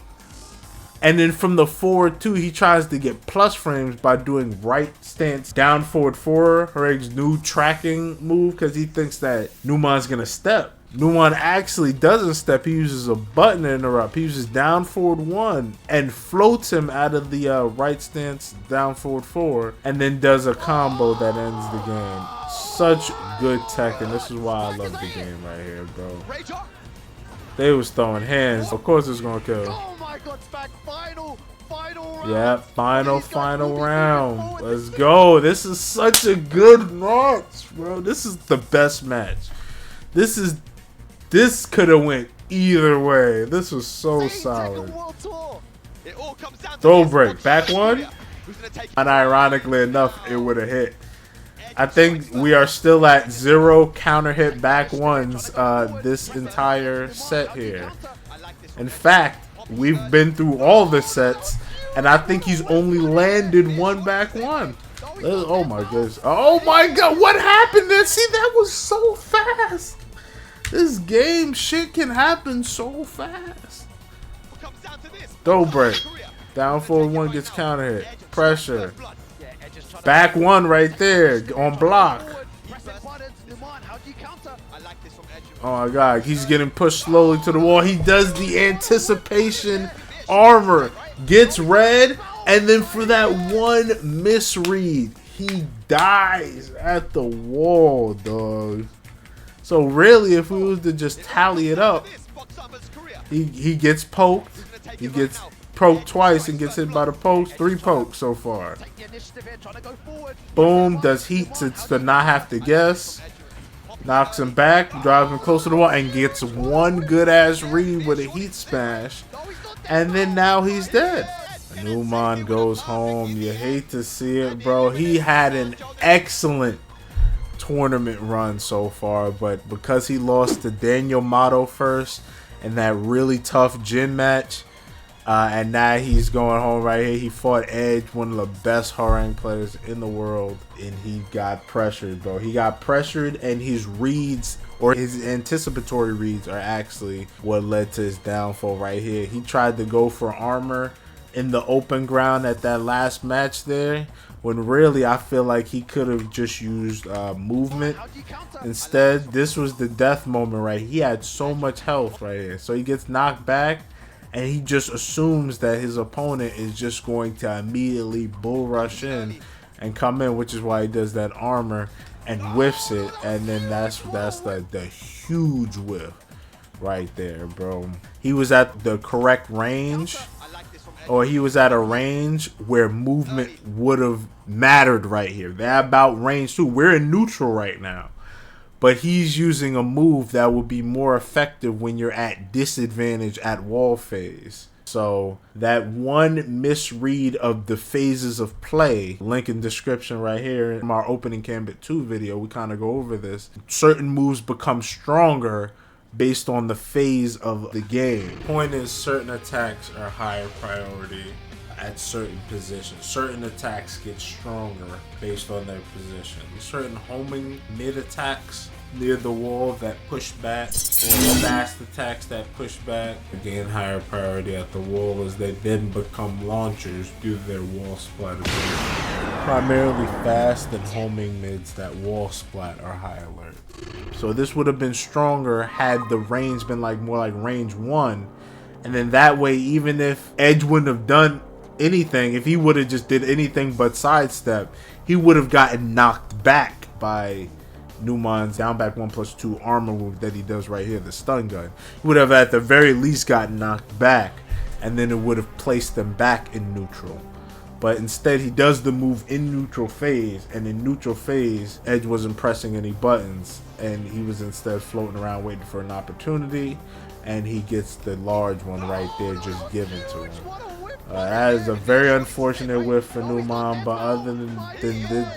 A: And then from the forward 2, he tries to get plus frames by doing right stance down forward 4. Hareg's new tracking move because he thinks that Numan's going to step. Numan actually doesn't step. He uses a button to interrupt. He uses down forward 1 and floats him out of the right stance down forward 4 and then does a combo that ends the game. Such good tech, and this is why I love the game right here, bro. They was throwing hands. Of course it's gonna kill. Yeah, final round. Let's go. This is such a good match, bro. This is the best match. This could have went either way. This was so solid. Throw break. Back 1. And ironically enough, it would have hit. I think we are still at 0 counter hit back 1s this entire set here. In fact, we've been through all the sets, and I think he's only landed 1 back 1. Oh my goodness. Oh my god, what happened there? See, that was so fast. This game shit can happen so fast. Throw break. Down forward 1 gets counter hit. Pressure. Back 1 right there on block. Oh my god, he's getting pushed slowly to the wall. He does the anticipation armor. Gets red, and then for that 1 misread, he dies at the wall, dog. So really, if we was to just tally it up, he gets poked, he gets poked twice and gets hit by the pokes. 3 pokes so far.
F: Take the initiative here, trying to go forward.
A: Boom, does heat to not have to guess. Knocks him back, drives him close to the wall, and gets one good ass read with a heat smash. And then now he's dead. Numan goes home. You hate to see it, bro. He had an excellent tournament run so far, but because he lost to DanielMADO first in that really tough gym match, and now he's going home right here. He fought Edge, one of the best hard players in the world, and he got pressured, bro. He got pressured, and his reads, or his anticipatory reads, are actually what led to his downfall right here. He tried to go for armor in the open ground at that last match there, when really I feel like he could have just used movement instead. This was the death moment right. He had so much health right here, so he gets knocked back, and he just assumes that his opponent is just going to immediately bull rush in and come in, which is why he does that armor and whiffs it, and then that's the huge whiff right there, bro. He was at the correct range, or he was at a range where movement would have mattered right here. They're about range too. We're in neutral right now, but he's using a move that will be more effective when you're at disadvantage at wall phase. So that one misread of the phases of play, link in description right here. In our opening Gambit 2 video, we kind of go over this. Certain moves become stronger based on the phase of the game. Point is, certain attacks are higher priority at certain positions. Certain attacks get stronger based on their position. Certain homing mid attacks near the wall that push back, or fast attacks that push back, gain higher priority at the wall as they then become launchers due to their wall splat ability. Primarily fast and homing mids that wall splat are high alert. So this would have been stronger had the range been like more like range 1, and then that way, even if Edge wouldn't have done anything, if he would have just did anything but sidestep, he would have gotten knocked back by Numan's down back 1+2 armor move that he does right here, the stun gun. He would have at the very least gotten knocked back, and then it would have placed them back in neutral. But instead, he does the move in neutral phase, and in neutral phase, Edge wasn't pressing any buttons, and he was instead floating around waiting for an opportunity, and he gets the large one right there just given to him. That is a very unfortunate whiff for Numan, but other than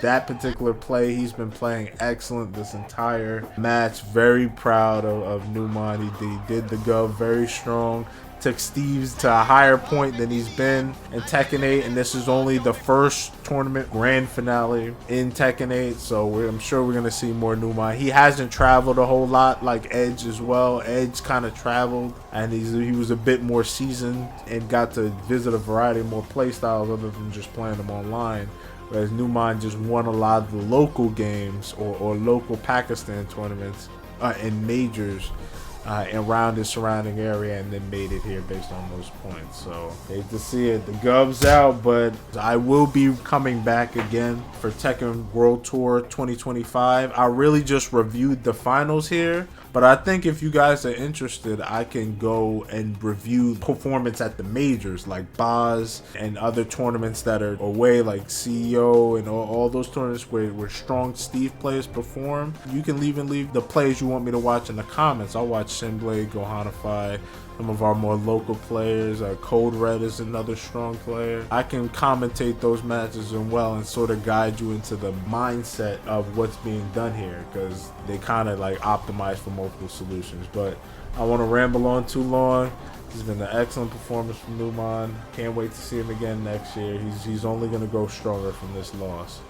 A: that particular play, he's been playing excellent this entire match. Very proud of Numan. He did the go very strong. Took Steve's to a higher point than he's been in Tekken 8, and this is only the first tournament grand finale in Tekken 8, so I'm sure we're going to see more Numan. He hasn't traveled a whole lot like Edge as well. Edge kind of traveled, and he was a bit more seasoned and got to visit a variety of more playstyles other than just playing them online. Whereas Numan just won a lot of the local games or local Pakistan tournaments and majors around his surrounding area, and then made it here based on those points. So hate to see it. The Gov's out, but I will be coming back again for Tekken World Tour 2025. I really just reviewed the finals here, but I think if you guys are interested, I can go and review performance at the majors like Boz and other tournaments that are away, like CEO and all those tournaments where strong Steve players perform. You can leave the plays you want me to watch in the comments. I'll watch Shinblade, Gohanify, some of our more local players. Code Red is another strong player. I can commentate those matches as well and sort of guide you into the mindset of what's being done here, because they kind of like optimize for multiple solutions. But I want to ramble on too long. This has been an excellent performance from Numan. Can't wait to see him again next year. He's only going to go stronger from this loss.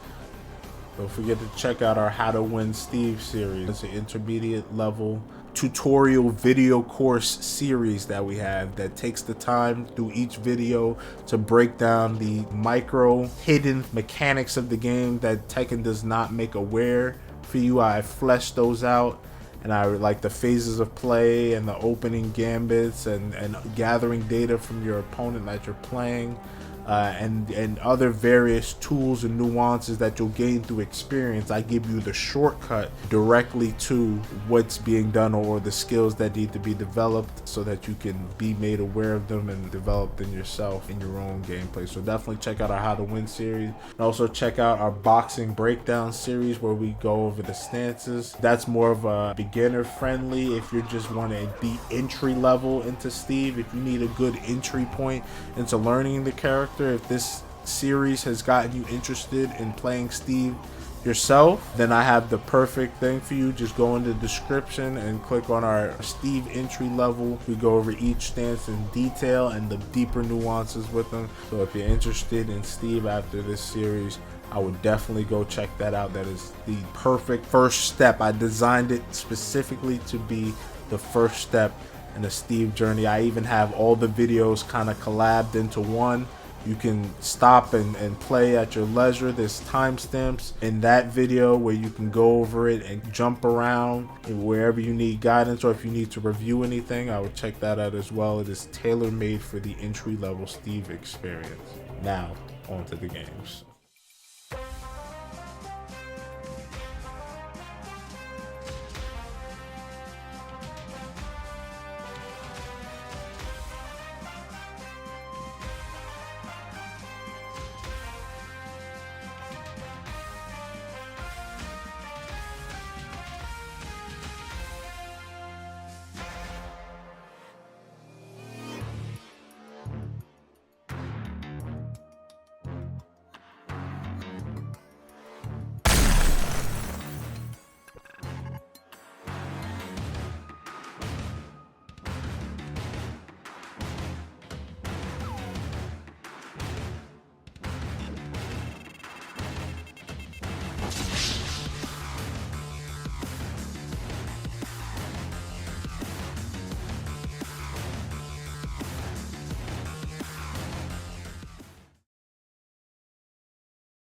A: Don't forget to check out our How to Win Steve series. It's an intermediate level tutorial video course series that we have that takes the time through each video to break down the micro hidden mechanics of the game that Tekken does not make aware for you. I flesh those out, and I like the phases of play and the opening gambits and gathering data from your opponent that you're playing. and other various tools and nuances that you'll gain through experience. I give you the shortcut directly to what's being done or the skills that need to be developed so that you can be made aware of them and develop them yourself in your own gameplay. So definitely check out our How to Win series, and also check out our boxing breakdown series where we go over the stances. That's more of a beginner friendly if you just want to be entry level into Steve. If you need a good entry point into learning the character, if this series has gotten you interested in playing Steve yourself, then I have the perfect thing for you. Just go in the description and click on our Steve entry level. We go over each stance in detail and the deeper nuances with them. So if you're interested in Steve after this series, I would definitely go check that out. That is the perfect first step. I designed it specifically to be the first step in the Steve journey. I even have all the videos kind of collabed into one. You can stop and play at your leisure. There's timestamps in that video where you can go over it and jump around wherever you need guidance, or if you need to review anything, I would check that out as well. It is tailor-made for the entry-level Steve experience. Now, on to the games.